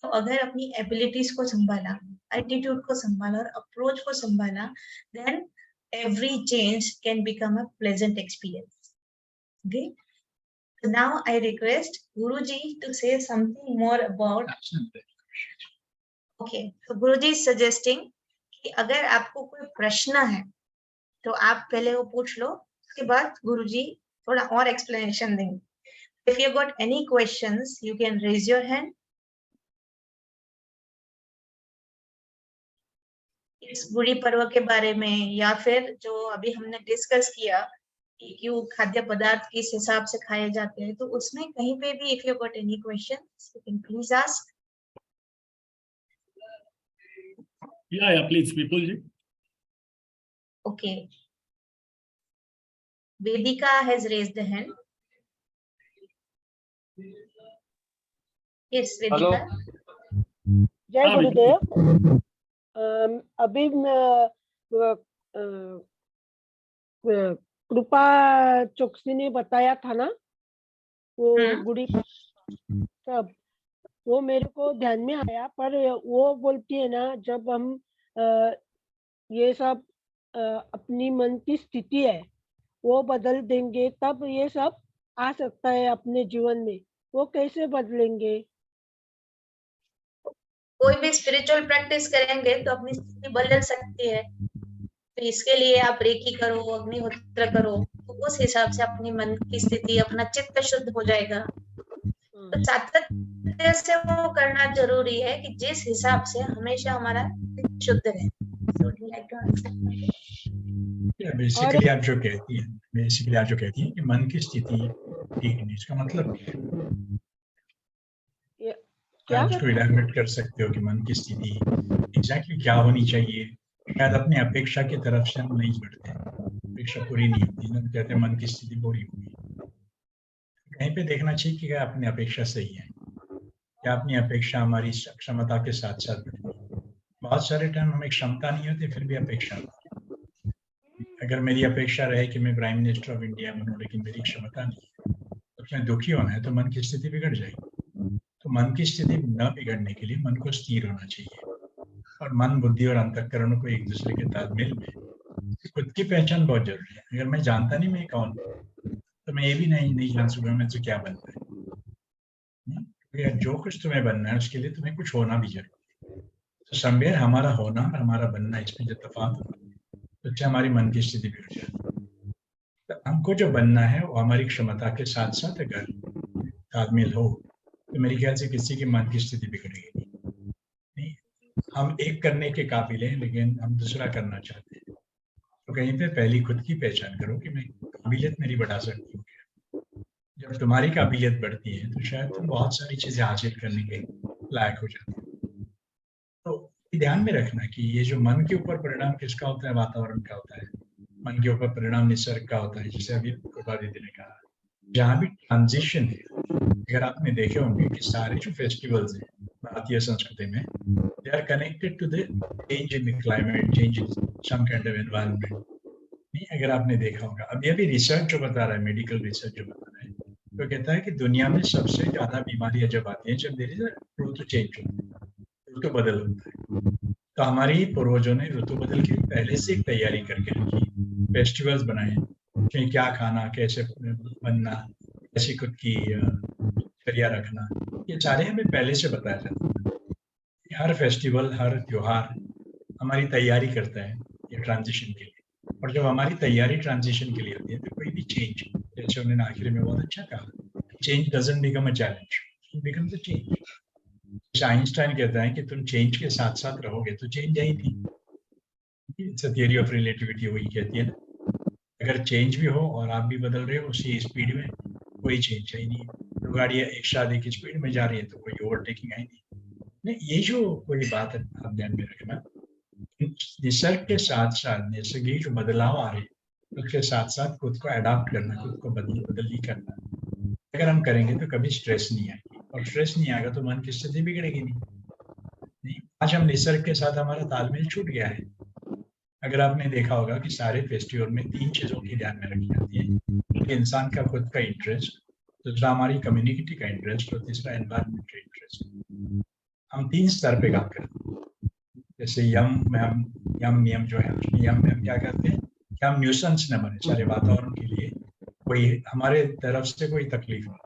तो अगर अपनी एबिलिटीज को संभाला, एटीट्यूड को संभाला और अप्रोच को संभाला, then every change can become a pleasant experience. Okay. So now I request Guruji to say something more about. Okay. So Guruji is suggesting कि अगर आपको कोई प्रश्न है तो आप पहले वो पूछ लो, उसके बाद गुरुजी थोड़ा और एक्सप्लेनेशन देंगे. If you got any questions, you can raise your hand. इस गुड़ी पर्व के बारे में, या फिर जो अभी हमने डिस्कस किया कि क्यों खाद्य पदार्थ किस हिसाब से खाए जाते हैं, तो उसमें कहीं पे भी if you got any questions you can please ask. या please Vipul ji. Okay, Vedika has raised the hand. Yes Vedika. जय गुरुदेव. अभी कृपा चौकसी ने बताया था ना वो गुड़ी सब, वो मेरे को ध्यान में आया. पर वो बोलती है ना, जब हम ये सब अपनी मन की स्थिति है वो बदल देंगे तब ये सब आ सकता है अपने जीवन में। वो कैसे बदलेंगे? कोई भी स्पिरिचुअल प्रैक्टिस करेंगे तो अपनी स्थिति बदल सकती है। तो इसके लिए आप रेकी करो, अग्निहोत्र करो, तो उस हिसाब से अपनी मन की स्थिति, अपना चित्त शुद्ध हो जाएगा। तो सातत्य से वो करना जरूरी है कि जिस हिसाब से हमेशा हमारा चित्त शुद्ध रहे। So, do you like to answer? Basically आप जो कहती हैं कि मन की स्थिति ठीक नहीं, इसका मतलब क्या? आप उसको इलैबोरेट कर सकते हो कि मन की स्थिति एग्जैक्टली क्या होनी चाहिए। शायद अपनी अपेक्षा की तरफ से हम नहीं बढ़ते, अपेक्षा पूरी नहीं होती ना, कहते हैं मन की स्थिति पूरी होगी। कहीं पे देखना चाहिए कि क्या अपनी अपेक्षा सही है, क्या अपनी अपेक्षा हमारी क्षमता के साथ साथ बढ़ती है। बहुत सारे टाइम हमें क्षमता नहीं होती फिर भी अपेक्षा होती है। अगर मेरी अपेक्षा रहे कि मैं प्राइम मिनिस्टर ऑफ इंडिया बनूं लेकिन मेरी क्षमता नहीं है, तो उसमें दुखी होना है तो मन की स्थिति बिगड़ जाएगी। तो मन की स्थिति न बिगड़ने के लिए मन को स्थिर होना चाहिए, और मन, बुद्धि और अंतःकरण को एक दूसरे के तालमेल में। खुद की पहचान बहुत जरूरी है। अगर मैं जानता नहीं मैं कौन हूं, तो मैं ये भी नहीं जान सकूंगा मुझे क्या बनना है। जो कुछ तुम्हें बनना है उसके लिए तुम्हें कुछ होना भी जरूरी है। तो समवेयर हमारा होना और हमारा बनना, इसमें जो तफावत होता है तो उससे हमारी मन की स्थिति बिगड़ जाती है। तो हमको जो बनना है वो हमारी क्षमता के साथ साथ अगर तालमेल हो तो मेरे ख्याल से किसी की मन की स्थिति बिगड़ेगी नहीं। हम एक करने के काबिल हैं लेकिन हम दूसरा करना चाहते हैं। तो कहीं पे पहली खुद की पहचान करो कि मैं काबिलियत मेरी बढ़ा सकती हूँ। जब तुम्हारी काबिलियत बढ़ती है तो शायद तुम बहुत सारी चीजें हासिल करने के लायक हो जाते हो। तो ध्यान में रखना कि ये जो मन के ऊपर परिणाम किसका होता है, वातावरण का होता है। मन के ऊपर परिणाम निसर्ग का होता है, जैसे अभी कृपा दीदी ने कहा। जहाँ भी ट्रांजिशन है, अगर आपने देखे होंगे कि सारे जो फेस्टिवल्स हैं भारतीय संस्कृति में, they are connected to the change in the climate, change in some kind of environment. नहीं, अगर आपने देखा होगा, अभी अभी रिसर्च जो बता रहा है, मेडिकल रिसर्च जो बता रहा है, तो कहता है कि दुनिया में सबसे ज्यादा बीमारियां जब आती हैं जब देयर इज ऋतु चेंज होता है, ऋतु बदल होता है। तो हमारी पूर्वजों ने ऋतु बदल के पहले से एक तैयारी करके रखी, फेस्टिवल्स बनाए कि क्या खाना, कैसे बनना, कैसी खुद की चर्या रखना, ये सारे हमें पहले से बताया जाता है। हर फेस्टिवल, हर त्योहार हमारी तैयारी करता है ये ट्रांजिशन के लिए। और जब हमारी तैयारी ट्रांजिशन के लिए होती है तो कोई भी चेंज, जैसे उन्होंने आखिर में बहुत अच्छा कहा, change doesn't become a challenge, it becomes a change. जैसे आइंस्टाइन कहता है कि तुम चेंज के साथ साथ रहोगे तो चेंज है ही नहीं। It's a theory of relativity, वही कहती है ना, अगर चेंज भी हो और आप भी बदल रहे हो उसी स्पीड में, कोई चेंज है ही नहीं। तो गाड़ियाँ एक शादी की स्पीड में जा रही है तो कोई ओवरटेकिंग है ही नहीं। ये जो कोई बात है आप ध्यान में रखना, निसर्ग के साथ साथ निसर्ग जो बदलाव आ रहे हैं उसके साथ साथ खुद को अडॉप्ट करना, खुद को बदल ही करना। अगर हम करेंगे तो कभी स्ट्रेस नहीं आएगी, और स्ट्रेस नहीं आएगा तो मन की स्थिति बिगड़ेगी नहीं। आज हम निसर्ग के साथ हमारा तालमेल छूट गया है। अगर आपने देखा होगा कि सारे फेस्टिवल में 3 चीजों की ध्यान में रखी जाती है, कि इंसान का खुद का इंटरेस्ट, दूसरा हमारी कम्युनिटी का इंटरेस्ट, और तीसरा एनवायरनमेंट का इंटरेस्ट। हम 3 स्तर पे काम करते हैं। जैसे यम नियम जो है, यम में हम क्या करते हैं कि हम न्यूसेंस न बने सारे वातावरण के लिए, कोई हमारे तरफ से कोई तकलीफ हो।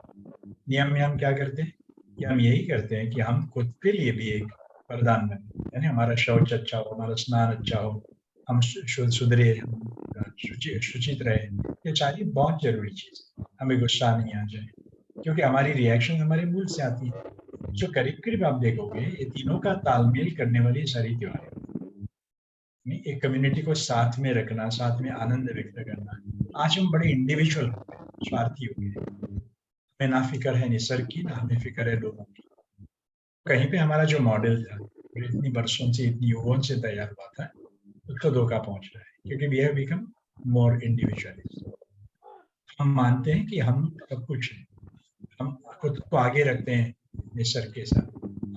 नियम में हम क्या करते हैं कि हम यही करते हैं कि हम खुद के लिए भी एक वरदान बने, यानी हमारा शौच अच्छा हो, हमारा स्नान अच्छा हो, हम सुधरे, शुचित रहे। ये सारी बहुत जरूरी चीज, हमें गुस्सा नहीं आ जाए, क्योंकि हमारी रिएक्शन हमारे मूल से आती है। जो करीब करीब आप देखोगे ये तीनों का तालमेल करने वाली सारी त्योहार है। एक कम्युनिटी को साथ में रखना, साथ में आनंद व्यक्त करना। आज हम बड़े इंडिविजुअल हो गए, स्वार्थी हो गए, हमें ना फिक्र है निसर्ग की, ना हमें फिक्र है लोगों की। कहीं पे हमारा जो मॉडल था इतनी बरसों से, इतनी युगों से तैयार हुआ था, उसको धोखा पहुंच रहा है, क्योंकि we have become more individualist. हम मानते हैं कि हम सब कुछ है, हम खुद को आगे रखते हैं निसर्ग के साथ,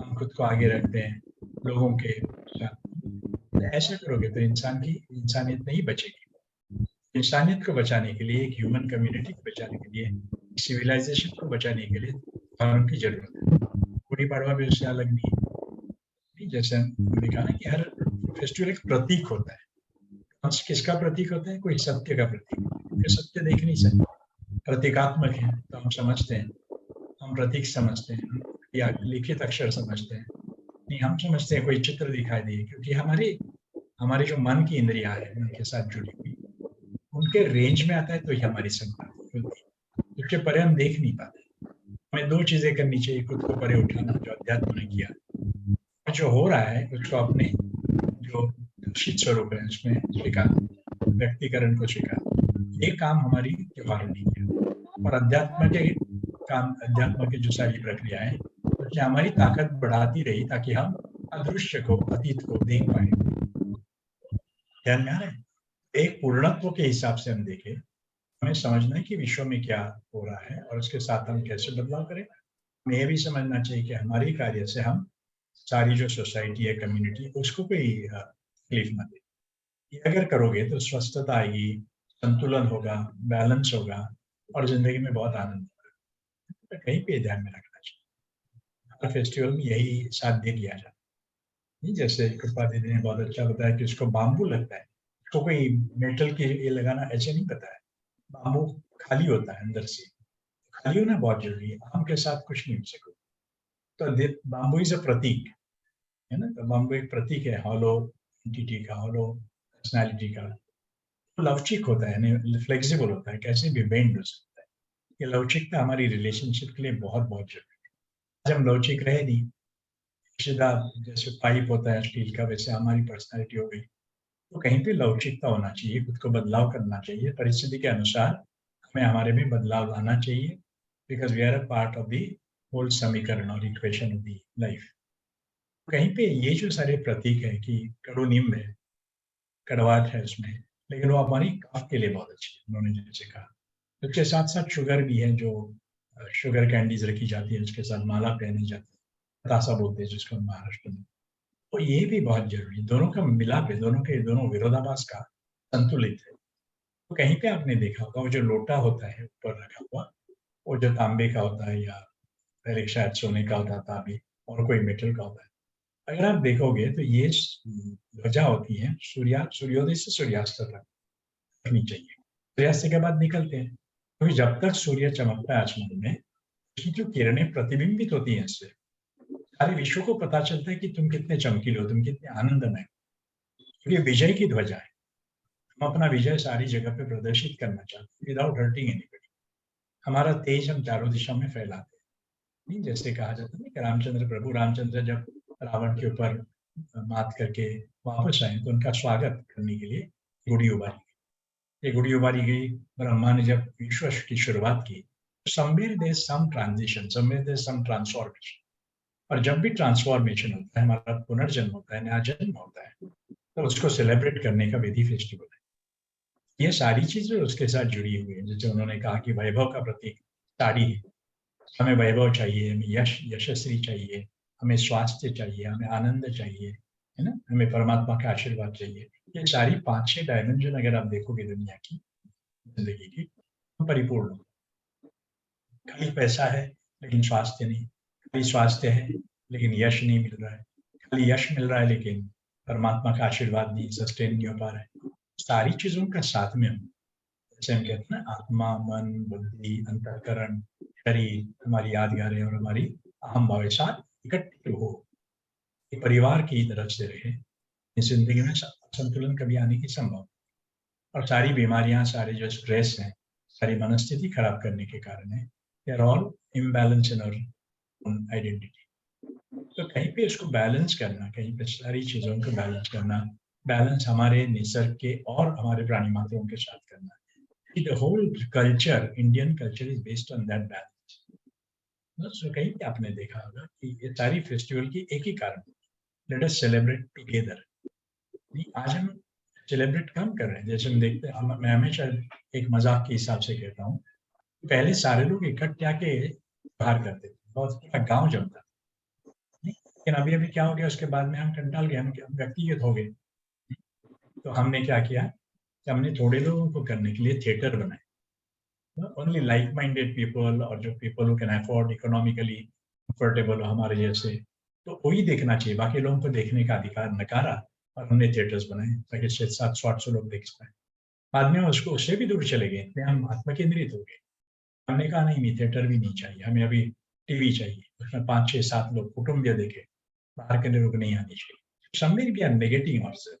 हम खुद को आगे रखते हैं लोगों के साथ। तो ऐसा करोगे तो इंसानियत नहीं बचेगी। इंसानियत को बचाने के लिए, एक ह्यूमन कम्युनिटी को बचाने के लिए, सिविलाइजेशन को बचाने के लिए धर्म की जरूरत है। गुड़ी पड़वा भी उससे अलग नहीं है। जैसे मैंने कहा ना कि हर फेस्टिवल एक प्रतीक होता है, कंस किसका प्रतीक होता है? कोई सत्य का प्रतीक, क्योंकि सत्य देख नहीं सकते, प्रतीकात्मक है तो हम समझते हैं, हम प्रतीक समझते हैं या लिखित अक्षर समझते हैं। नहीं, हम समझते हैं कोई चित्र दिखाई दिए, क्योंकि हमारी जो मन की इंद्रियां है उनके साथ जुड़ी हुई, उनके रेंज में आता है तो ही हमारी संख्या खुलती है, उसके परे हम देख नहीं पाते। हमें दो चीजें करनी चाहिए, खुद को परे उठाना जो अध्यात्म ने किया, जो हो रहा है उसको अपने जो दूषित स्वरूप है उसमें स्वीकार, व्यक्तिकरण को स्वीकार। ये काम हमारी त्योहार ने किया, और अध्यात्म के जो सारी प्रक्रियाएं उसने हमारी ताकत बढ़ाती रही ताकि हम अदृश्य को, अतीत को देख पाए। ध्यान में आ रहा है? एक पूर्णत्व के हिसाब से हम देखें, हमें समझना है कि विश्व में क्या हो रहा है और उसके साथ हम कैसे बदलाव करें। हमें ये भी समझना चाहिए कि हमारी कार्य से हम सारी जो सोसाइटी है, कम्युनिटी, उसको कोई तकलीफ ना दे। ये अगर करोगे तो स्वस्थता आएगी, संतुलन होगा, बैलेंस होगा और जिंदगी में बहुत आनंद होगा। तो कहीं पे ध्यान में रखना चाहिए। हर फेस्टिवल में यही साध्य किया जाता है। जैसे कृपा दीदी ने बहुत अच्छा बताया कि उसको बाम्बू लगता है, उसको कोई मेटल के ये लगाना ऐसे नहीं पता है। बाम्बू खाली होता है अंदर से, खाली होना बहुत जरूरी है। आम के साथ कुछ नहीं हो सकता। तो बाम्बू इज अ प्रतीक है ना, तो बाम्बू एक प्रतीक है हॉलो एंटिटी का, हॉलो पर्सनैलिटी का। लवचिक होता है, फ्लेक्सिबल होता है, कैसे भी बेंड हो सकता है। ये लवचिकता हमारी रिलेशनशिप के लिए बहुत बहुत जरूरी है। आज हम लवचिक रहे नहीं, सीधा जैसे पाइप होता है स्टील का, वैसे हमारी पर्सनैलिटी हो गई। तो कहीं पे लवचिकता होना चाहिए, खुद को बदलाव करना चाहिए, परिस्थिति के अनुसार हमें हमारे में बदलाव लाना चाहिए, because we are a part of the whole समीकरण और इक्वेशन ऑफ द लाइफ। कहीं पे ये जो सारे प्रतीक है कि कड़ू नीम है, कड़वाहट है उसमें, लेकिन वो हमारी काफ के लिए बहुत अच्छी है, उन्होंने जैसे कहा। उसके साथ साथ शुगर भी है, जो शुगर कैंडीज रखी जाती है, उसके साथ माला पहनी जाती है, रासा बोलते हैं जिसको महाराष्ट्र में। तो ये भी बहुत जरूरी है, दोनों का मिलाप है, दोनों विरोधाभास का संतुलित है। तो कहीं पे आपने देखा होगा वो जो लोटा होता है ऊपर रखा हुआ, वो जो तांबे का होता है या पहले शायद सोने का होता था, अभी और कोई मेटल का होता है। अगर आप देखोगे तो ये ध्वजा होती है सूर्योदय से सूर्यास्त तक रखनी चाहिए। सूर्यास्त के बाद निकलते हैं, क्योंकि जब तक सूर्य चमकता है आसमान में, उसकी जो किरणें प्रतिबिंबित होती हैं इससे सारे विश्व को पता चलता है कि तुम कितने चमकीले हो, तुम कितने आनंदमय हो। ये विजय की ध्वजा है। हम अपना विजय सारी जगह पे प्रदर्शित करना चाहते हैं विदाउट हर्टिंग एनीबॉडी। हमारा तेज हम चारों दिशा में फैलाते हैं। नहीं, जैसे कहा जाता है कि प्रभु रामचंद्र जब रावण के ऊपर मात करके वापस आए तो उनका स्वागत करने के लिए गुड़ी उबारी गई। ये गुड़ी उबारी गई, ब्रह्मा ने जब विश्व की शुरुआत की, somewhere there is some transition, somewhere there is some transformation. और जब भी ट्रांसफॉर्मेशन होता है, हमारा पुनर्जन्म होता है, नया जन्म होता है, तो उसको सेलिब्रेट करने का विधि फेस्टिवल है। ये सारी चीजें उसके साथ जुड़ी हुई है। जैसे उन्होंने कहा कि वैभव का प्रतीक साड़ी है, हमें वैभव चाहिए, हमें यशस्वी चाहिए, हमें स्वास्थ्य चाहिए, हमें आनंद चाहिए, है ना, हमें परमात्मा का आशीर्वाद चाहिए। ये सारी 5-6 डायमेंशन अगर आप देखोगे दुनिया की जिंदगी की, तो परिपूर्ण हो। खाली पैसा है लेकिन स्वास्थ्य नहीं, खाली स्वास्थ्य है लेकिन यश नहीं मिल रहा है, खाली यश मिल रहा है लेकिन परमात्मा का आशीर्वाद नहीं, सस्टेन नहीं हो पा रहा है। सारी चीजों का साथ में हो, जैसे हम कहते हैं ना, आत्मा, मन, बुद्धि, अंतःकरण, शरीर, हमारी यादगारें और हमारी अहम भाव साथ इकट्ठे हो, एक परिवार की तरफ से रहे। इस जिंदगी में संतुलन कभी आने की संभव, और सारी बीमारियां, सारे जो स्ट्रेस हैं, सारी मनस्थिति खराब करने के कारण है, they are all imbalance in our identity. तो कहीं पे इसको बैलेंस करना, कहीं पे सारी चीजों को बैलेंस करना, बैलेंस हमारे निसर्ग के और हमारे प्राणी मात्रों के साथ करना। The whole culture, Indian culture is based on that balance. So कहीं पे आपने देखा होगा कि ये सारी फेस्टिवल की एक ही कारण, लेट अस सेलिब्रेट टुगेदर। आज हम सेलिब्रेट कम कर रहे हैं, जैसे हम देखते हैं, मैं हमेशा एक मजाक के हिसाब से कहता हूँ, पहले सारे लोग इकट्ठे आके बाहर करते थे, बहुत पूरा गाँव जमता था। लेकिन अभी अभी क्या हो गया, उसके बाद में हम कंटाल गए, हम व्यक्तिगत हो गए। तो हमने क्या किया कि हमने थोड़े लोगों को करने के लिए थिएटर बनाए, ओनली लाइक माइंडेड पीपल, और जो people who can afford, economically comfortable हो हमारे जैसे, तो वही देखना चाहिए। बाकी लोगों को देखने का अधिकार नकारा और हमने थिएटर्स बनाए ताकि 700-800 लोग देख पाए। बाद में उसको उससे भी दूर चले गए, इतने हम आत्मा केंद्रित हो गए। हमने कहा नहीं थिएटर भी नहीं चाहिए, हमें अभी टीवी चाहिए, उसमें 5-6-7 लोग कुटुंब देखे, बाहर के लोग नहीं आने चाहिए। Something we are negating also.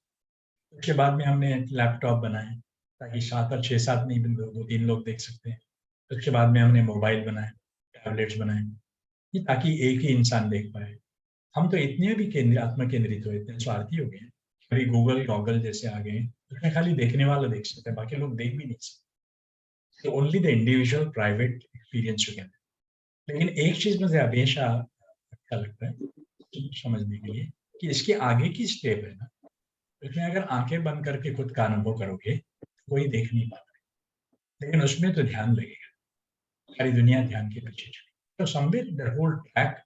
उसके बाद में हमने लैपटॉप बनाए ताकि 7 और 6-7 नहीं 2-3 लोग देख सकते हैं। उसके बाद में हमने मोबाइल बनाए, टैबलेट्स बनाए, ये ताकि एक ही इंसान देख पाए। हम तो इतने भी आत्मा केंद्रित हो, इतने स्वार्थी हो गए, अभी गूगल जैसे आ गए, उसमें खाली देखने वाला देख सकते हैं, बाकी लोग देख भी नहीं सकते। तो only the individual private experience together. लेकिन एक चीज मुझे हमेशा अच्छा लगता है समझने के लिए कि इसके आगे की स्टेप है ना, उसमें अगर आंखें बंद करके खुद का अनुभव करोगे तो कोई देख नहीं पाता, लेकिन उसमें तो ध्यान लगेगा, सारी दुनिया ध्यान के पीछे चले। तो somewhere the whole track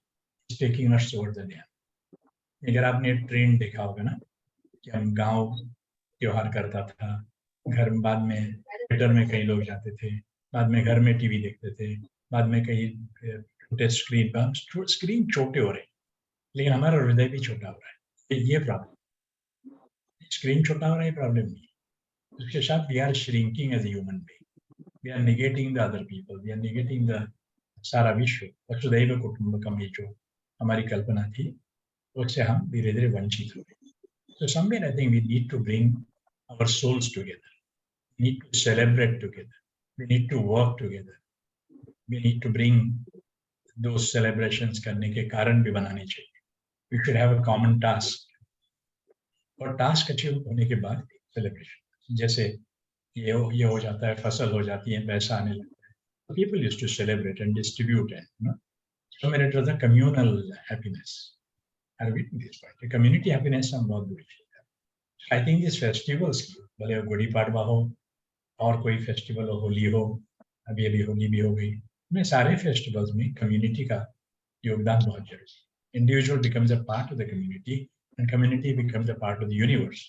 is taking us towards the dhyan. अगर आपने ट्रेंड देखा होगा ना कि हम गांव त्योहार करता था, घर में बाद में थिएटर में कई लोग जाते थे, बाद में घर में टीवी देखते थे, बाद में कई छोटे स्क्रीन पर, स्क्रीन छोटे हो रहे हैं लेकिन हमारा हृदय भी छोटा हो रहा है। ये प्रॉब्लम, स्क्रीन छोटा हो रहा है प्रॉब्लम नहीं, उसके साथ we are shrinking as a human being, we are negating the other people, we are negating the सारा विश्व। वसुधैव कुटुंबकम ये जो हमारी कल्पना थी उससे हम धीरे धीरे वंचित हो गए। So somewhere I think we need to bring our souls together. We need to celebrate together. We need to work together. We need to bring those celebrations करने के कारण भी बनाने चाहिए. We should have a common task. और task achieve होने के बाद सेलिब्रेशन, जैसे ये हो जाता है, फसल हो जाती है, पैसा आने लगता है. People used to celebrate and distribute it. You know? So it was a communal happiness. I read this point. Community happiness हम बहुत दूर है. I think these festivals, भले गुड़ी पाड़वा हो और कोई फेस्टिवल हो, होली हो, अभी होली भी हो गई, मैं सारे फेस्टिवल्स में कम्युनिटी का योगदान बहुत जरूरी है. Individual becomes a part of the community and community becomes a part of the universe.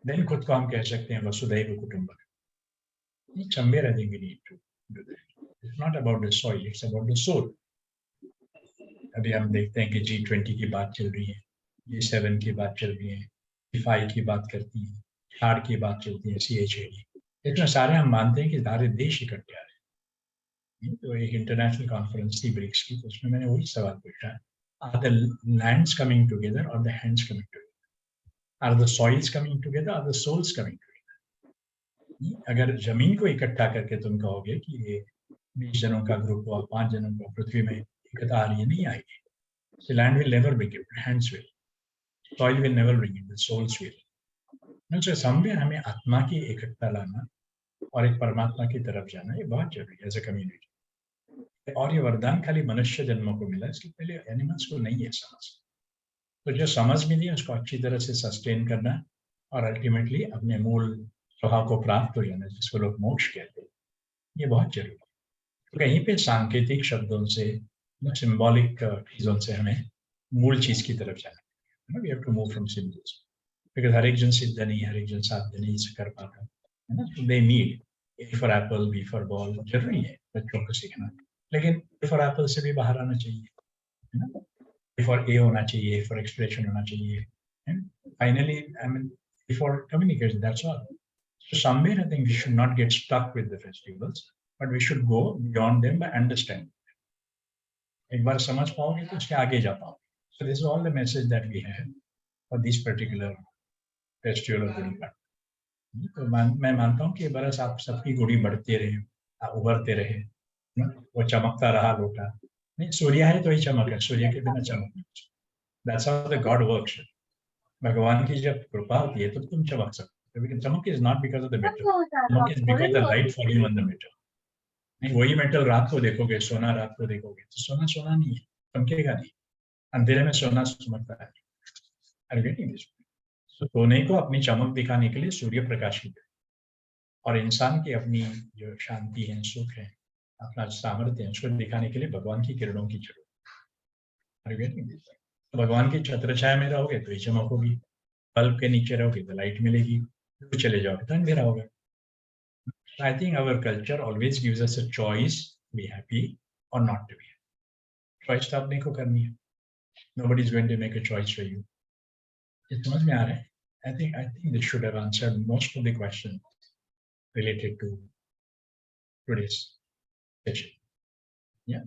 Then खुद को हम कह सकते हैं वसुधैव कुटुंबकम. Somewhere I think we need to do that. It's not about the soil, it's about the soul. अभी हम देखते हैं कि G20 की बात चल रही है, G7 की बात चल रही है, G5 की बात करती है, CHAD की बात चलती है, CHAD. इतना सारे हम मानते हैं कि सारे देश इकट्ठे आ रहे हैं. तो एक इंटरनेशनल कॉन्फ्रेंस थी ब्रिक्स की, तो उसमें मैंने वही सवाल पूछा, are the lands coming together और the hands coming together? Are the soils coming together, are the souls coming together? अगर जमीन को इकट्ठा करके तुम कहोगे कि ये 20 जनों का ग्रुप और 5 जनों का पृथ्वी में इकट्ठा आ रही है, नहीं आएगी. The land will never bring it, hands will. Soil will never bring it, the souls will. तो समवेयर हमें आत्मा की एकता लाना और एक परमात्मा की तरफ जाना, ये बहुत जरूरी है एज ए कम्युनिटी. और ये वरदान खाली मनुष्य जन्मों को मिला, इसके पहले एनिमल्स को नहीं है समझ. तो जो समझ मिली है उसको अच्छी तरह से सस्टेन करना और अल्टीमेटली अपने मूल स्वभाव को प्राप्त हो जाना, जिसको लोग मोक्ष कहते हैं, ये बहुत जरूरी है. तो कहीं पे सांकेतिक शब्दों से, सिंबॉलिक चीजों से हमें मूल चीज की तरफ जाना. We have to move from symbols. Because हर एक जन सिद्ध नहीं, हर एक जन साध्य नहीं कर पाता है ना. They need A for apple, B for ball, जरूरी है बच्चों को सीखना, लेकिन A for apple से भी बाहर आना चाहिए, है ना. A for A होना चाहिए, A for expression होना चाहिए, and finally I mean A for communication, that's all. So somewhere I think we should not get stuck with the festivals, but we should go beyond them by understanding. एक बार समझ पाओगे तो उसके आगे जा पाओगे. So this is all the message that we have for this particular festival of Gudi Padwa. तो मैं मानता हूँ कि बरस आप सबकी गुड़ी बढ़ते रहे, उभरते रहे, वो चमकता रहा लोटा. नहीं, सूर्य है तो ही चमक है, सूर्य के बिना चमक नहीं. That's how the God works. भगवान की जब कृपा होती है तो तुम चमक सकते हो. चमक is not because of the metal, चमक is because the light falling on the metal. नहीं, वही मेटल रात को देखोगे, सोना रात को देखोगे तो सोना सोना नहीं है, चमकेगा नहीं. अंधेरे में सोना चमकता है. Are you getting this? So, सोने को अपनी चमक दिखाने के लिए सूर्य प्रकाशित है, और इंसान की अपनी जो शांति है, सुख है, अपना सामर्थ्य है, उसको दिखाने के लिए भगवान की किरणों की जरूरत है. Are you getting this? तो भगवान की छत्र छाया में रहोगे तो ही चमक होगी, बल्ब के नीचे रहोगे तो लाइट मिलेगी, दूर चले जाओगे तो अंधेरा होगा. I think our culture always gives us a choice to be happy or not to be happy. Choice तो आपने को करनी है. Nobody is going to make a choice for you. ये समझ में आ रहा है? I think this should have answered most of the questions related to today's session. Yeah.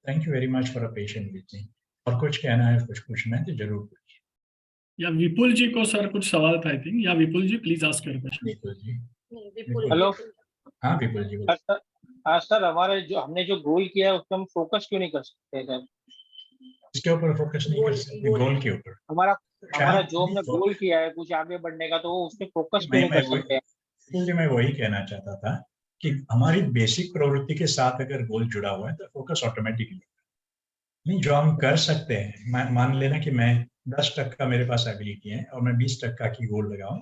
Thank you very much for a patient listening. और कुछ कहना है, कुछ पूछना है तो जरूर पूछिए। या विपुल जी को सर कुछ सवाल था आई थिंक, या विपुल जी प्लीज आस्क योर क्वेश्चन। विपुल जी। नहीं, विपुल। हेलो। हाँ विपुल जी बोलिए। हाँ सर, हमारे जो हमने जो गोल किया है उस पर हम फोकस क्यों नहीं कर सकते सर? इसके ऊपर फोकस नहीं कर सकते, गोल के ऊपर। हमारा जो हमने गोल किया है कुछ आगे बढ़ने का, तो वो उस पर फोकस क्यों नहीं कर सकते? मैं वही कहना चाहता था कि हमारी बेसिक प्रवृत्ति के साथ अगर गोल जुड़ा हुआ है तो फोकस ऑटोमेटिकली नहीं। जो हम कर सकते हैं, मान लेना कि मैं 10% मेरे पास एबिलिटी है और मैं 20% की गोल लगाऊं,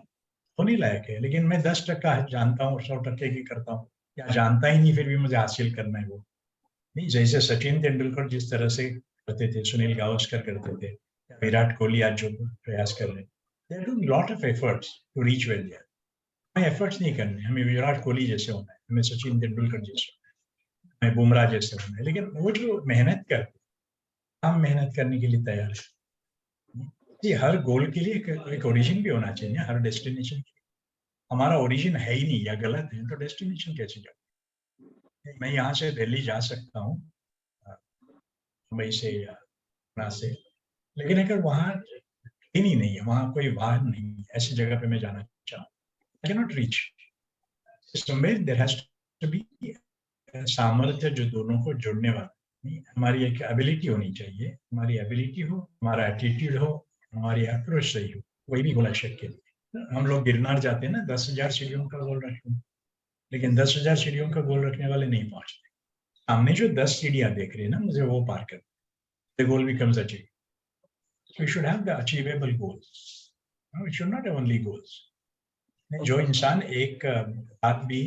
होने लायक है, लेकिन मैं 10% जानता हूँ और 100% की करता हूँ, या जानता ही नहीं फिर भी मुझे हासिल करना है वो नहीं। जैसे सचिन तेंदुलकर जिस तरह से करते थे, सुनील गावस्कर करते थे, या विराट कोहली आज जो प्रयास कर रहे हैं, they are doing lot of efforts to reach where they are. हमें एफर्ट्स नहीं करने, हमें विराट कोहली जैसे होना है, हमें सचिन तेंदुलकर जैसे होना है, हमें बुमराह जैसे होना है, लेकिन वो जो मेहनत करते, हम मेहनत करने के लिए तैयार है। ये हर गोल के लिए एक ओरिजिन भी होना चाहिए, हर डेस्टिनेशन के। हमारा ओरिजिन है ही नहीं या गलत है तो डेस्टिनेशन कैसे जाए? मैं यहाँ से दिल्ली जा सकता हूँ, मुंबई से या पटना से, लेकिन अगर वहाँ ट्रेन ही नहीं है, वहाँ कोई वाहन नहीं है, ऐसी जगह पे मैं जाना चाहूँ, I cannot reach. Somewhere there has to be सामर्थ्य जो दोनों को जोड़ने वाला। हमारी एक एबिलिटी होनी चाहिए, हमारी एबिलिटी हो, हमारा एटीट्यूड हो, हमारी अप्रोच सही हो, कोई भी गोल अचीव के लिए। हम लोग गिरनार जाते हैं ना, 10,000 सीढ़ियों का गोल रखते हैं, लेकिन 10,000 सीढ़ियों का गोल रखने वाले नहीं पहुंचते। सामने जो 10 सीढ़ियां देख रहे हैं ना, मुझे वो पार कर, the goal becomes achieved. So we should have the achievable goals. No, it should not have only goals. जो इंसान एक बात भी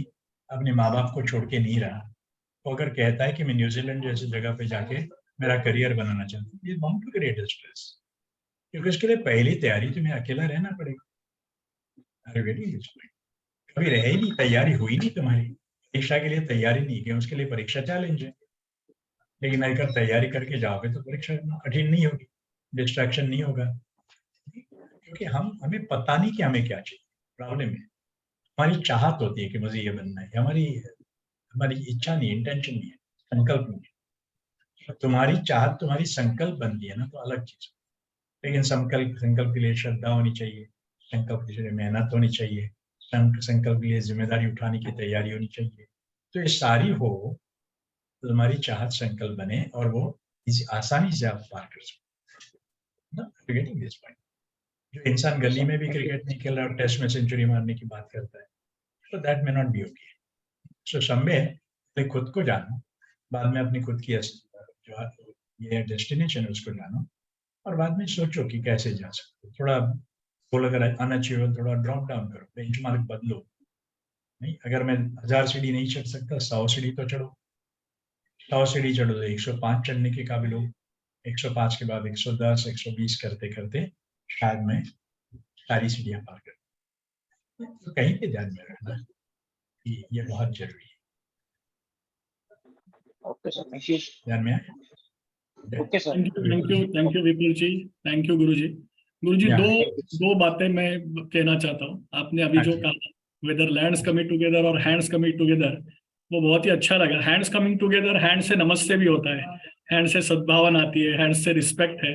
अपने माँ बाप को छोड़ के नहीं रहा, तो अगर कहता है कि मैं न्यूजीलैंड जैसी जगह पे जाके मेरा करियर बनाना चाहता हूँ, ये बाउंड टू क्रिएट स्ट्रेस, क्योंकि उसके लिए पहली तैयारी तुम्हें अकेला रहना पड़ेगा। कभी रह ही नहीं, तैयारी हुई नहीं तुम्हारी, परीक्षा के लिए तैयारी नहीं की, उसके लिए परीक्षा चैलेंज है। लेकिन अगर तैयारी करके जाओगे तो परीक्षा कठिन नहीं होगी, डिस्ट्रैक्शन नहीं होगा, क्योंकि हमें पता नहीं कि हमें क्या चाहिए। प्रॉब्लम है हमारी चाहत होती है कि मुझे ये बनना है, हमारी इच्छा नहीं, इंटेंशन नहीं है, संकल्प नहीं है। तुम्हारी चाहत तुम्हारी संकल्प बनती है ना, तो अलग चीज। लेकिन संकल्प के लिए श्रद्धा होनी चाहिए, संकल्प के लिए मेहनत होनी चाहिए, संकल्प के लिए जिम्मेदारी उठाने की तैयारी होनी चाहिए। तो ये सारी हो तो तुम्हारी चाहत संकल्प बने और वो आसानी से आप पार कर सकते। जो इंसान गली में भी क्रिकेट नहीं खेल रहा और टेस्ट में सेंचुरी मारने की बात करता है, तो that may not be okay. So समय खुद को जानो, बाद में अपनी खुद की जो ये डेस्टिनेशन है उसको जानो, और बाद में सोचो कि कैसे जा सकते हो। थोड़ा गोल अगर अनअचीवेबल, थोड़ा ड्रॉप डाउन करो, बेंचमार्क बदलो। नहीं, अगर मैं 1000 सीढ़ी नहीं चढ़ सकता, 100 सीढ़ी तो चढ़ो। 100 सीढ़ी चढ़ो तो 105 चढ़ने के काबिल हो, 105 के बाद 110, 120 करते करते शायद मैं सारी सीढ़ियां पार कर। तो कहीं पे ध्यान में रखना कि ये बहुत जरूरी है। Okay sir, thank you. ध्यान में okay sir, thank you Vipul ji, thank you Guruji. Guruji दो बातें मैं कहना चाहता हूँ। आपने अभी जो कहा वेदर लैंड्स कमिंग टुगेदर और हैंड्स कमिंग टुगेदर, वो बहुत ही अच्छा लगा। हैंड्स कमिंग टुगेदर, हैंड से नमस्ते भी होता है, हैंड से सद्भावन आती है, हैंड से रिस्पेक्ट है,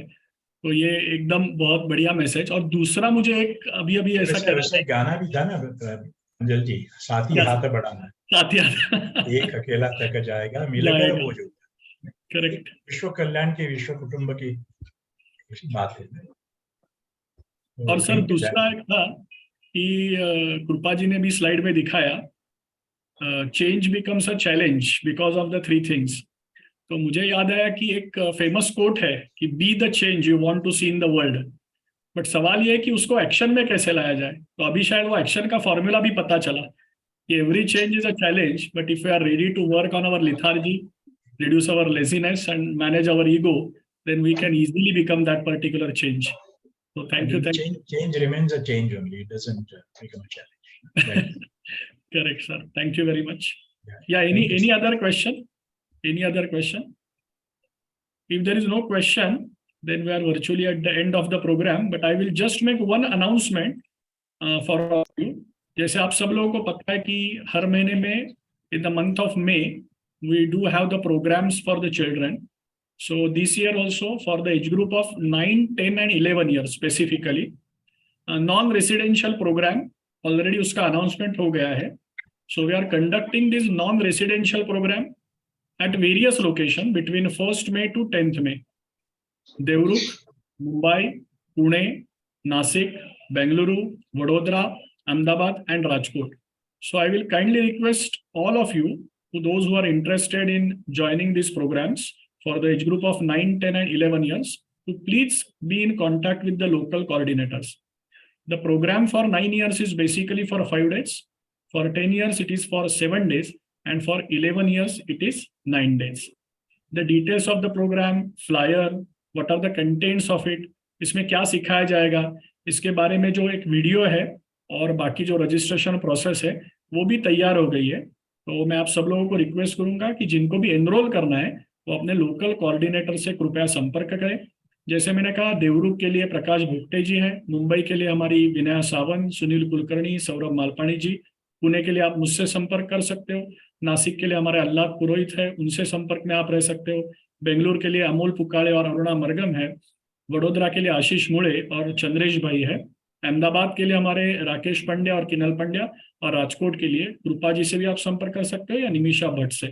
तो ये एकदम बहुत बढ़िया मैसेज। और दूसरा मुझे एक अभी ऐसा गाना भी था ना अंजल जी, साथी हाथ बढ़ाना, साथी एक अकेला तक जाएगा, मिलेगा वो जो। करेक्ट, विश्व कल्याण की, विश्व कुटुंब की बात है। और सर दूसरा एक था कि कृपा जी ने भी स्लाइड में दिखाया, change becomes a challenge because of the 3 things. तो मुझे याद आया कि एक फेमस कोट है कि be the change you want to see in the world. But सवाल ये है कि उसको एक्शन में कैसे लाया जाए। तो अभी शायद वो एक्शन का फॉर्मूला भी पता चला कि every change is a challenge, but if you are ready to work on our lethargy, reduce our laziness and manage our ego, then we can easily become that particular change. So thank you. Change remains a change only, it doesn't become a challenge. Correct sir, thank you very much. Yeah, any other question? Any other question? If there is no question, then we are virtually at the end of the program, but I will just make one announcement for all you. जैसे आप सब लोगों को पता है कि हर महीने में in the month of May we do have the programs for the children. So this year also for the age group of 9, 10 and 11 year specifically non residential program already उसका अनाउंसमेंट हो गया है। So we are conducting this non residential program at various locations between 1st May to 10th May. Devrukh, Mumbai, Pune, Nashik, Bengaluru, Vadodara, Ahmedabad and Rajkot. So I will kindly request all of you, to those who are interested in joining these programs for the age group of 9, 10 and 11 years, to please be in contact with the local coordinators. The program for 9 years is basically for 5 days. For 10 years, it is for 7 days. And for 11 years, it is 9 days. The details of the program, flyer, what are the contents of it, इसमें क्या सिखाया जाएगा, इसके बारे में जो एक video है और बाकी जो रजिस्ट्रेशन प्रोसेस है वो भी तैयार हो गई है। तो मैं आप सब लोगों को रिक्वेस्ट करूंगा कि जिनको भी एनरोल करना है वो अपने लोकल कोऑर्डिनेटर से कृपया संपर्क करें। जैसे मैंने कहा, देवरुख के लिए प्रकाश भुगटे जी हैं, मुंबई के लिए हमारी विनया सावंत, सुनील कुलकर्णी, सौरभ मालपानी जी, पुणे के लिए आप मुझसे संपर्क कर सकते हो, नासिक के लिए हमारे अल्लाह पुरोहित है, उनसे संपर्क में आप रह सकते हो, बेंगलुरु के लिए अमोल पुकाड़े और अरुणा मरगम है, वडोदरा के लिए आशीष मुड़े और चंद्रेश भाई है, अहमदाबाद के लिए हमारे राकेश पंड्या और किनल पंड्या, और राजकोट के लिए कृपा जी से भी आप संपर्क कर सकते हो या निमिषा भट्ट से।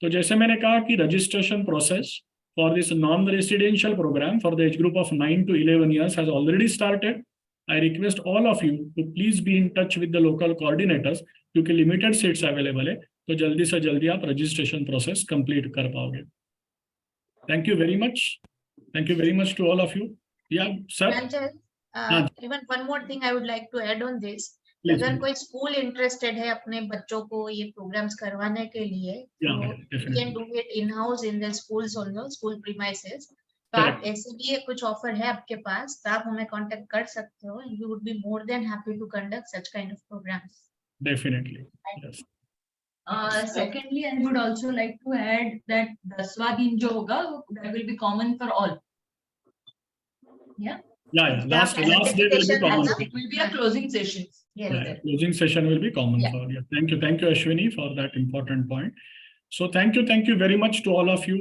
तो जैसे मैंने कहा कि registration process for this non residential program for the age group of 9 to 11 years has already started. I request all of you to please be in touch with the local coordinators, क्योंकि limited seats available है, तो जल्दी से जल्दी आप registration process complete कर पाओगे। Thank you very much, thank you very much to all of you. या sir, even one more thing I would like to add on this. अगर कोई स्कूल इंटरेस्टेड है अपने बच्चों को ये प्रोग्राम्स करवाने के लिए, तो you can do it in house in the schools on the school premises. तो आप ऐसे भी कुछ ऑफर है आपके पास, तो आप हमें कांटेक्ट कर सकते हो, and we would be more than happy to conduct such kind of programs. Definitely, yes. Secondly, I would also like to add that 10वां दिन जो होगा that will be common for all. Yeah. Yeah, last day will be common. It will be a closing session. Yes, Yeah, sir. closing session will be common Yeah. for you. Thank you Ashwini for that important point. So thank you very much to all of you.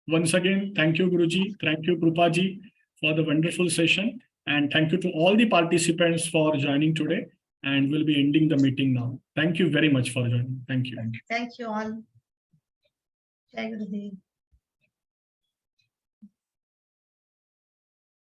Once again, thank you Guruji, thank you Krupa ji for the wonderful session, and thank you to all the participants for joining today, and we'll be ending the meeting now. Thank you very much for joining. Thank you. Thank you all. Jai Gurudev.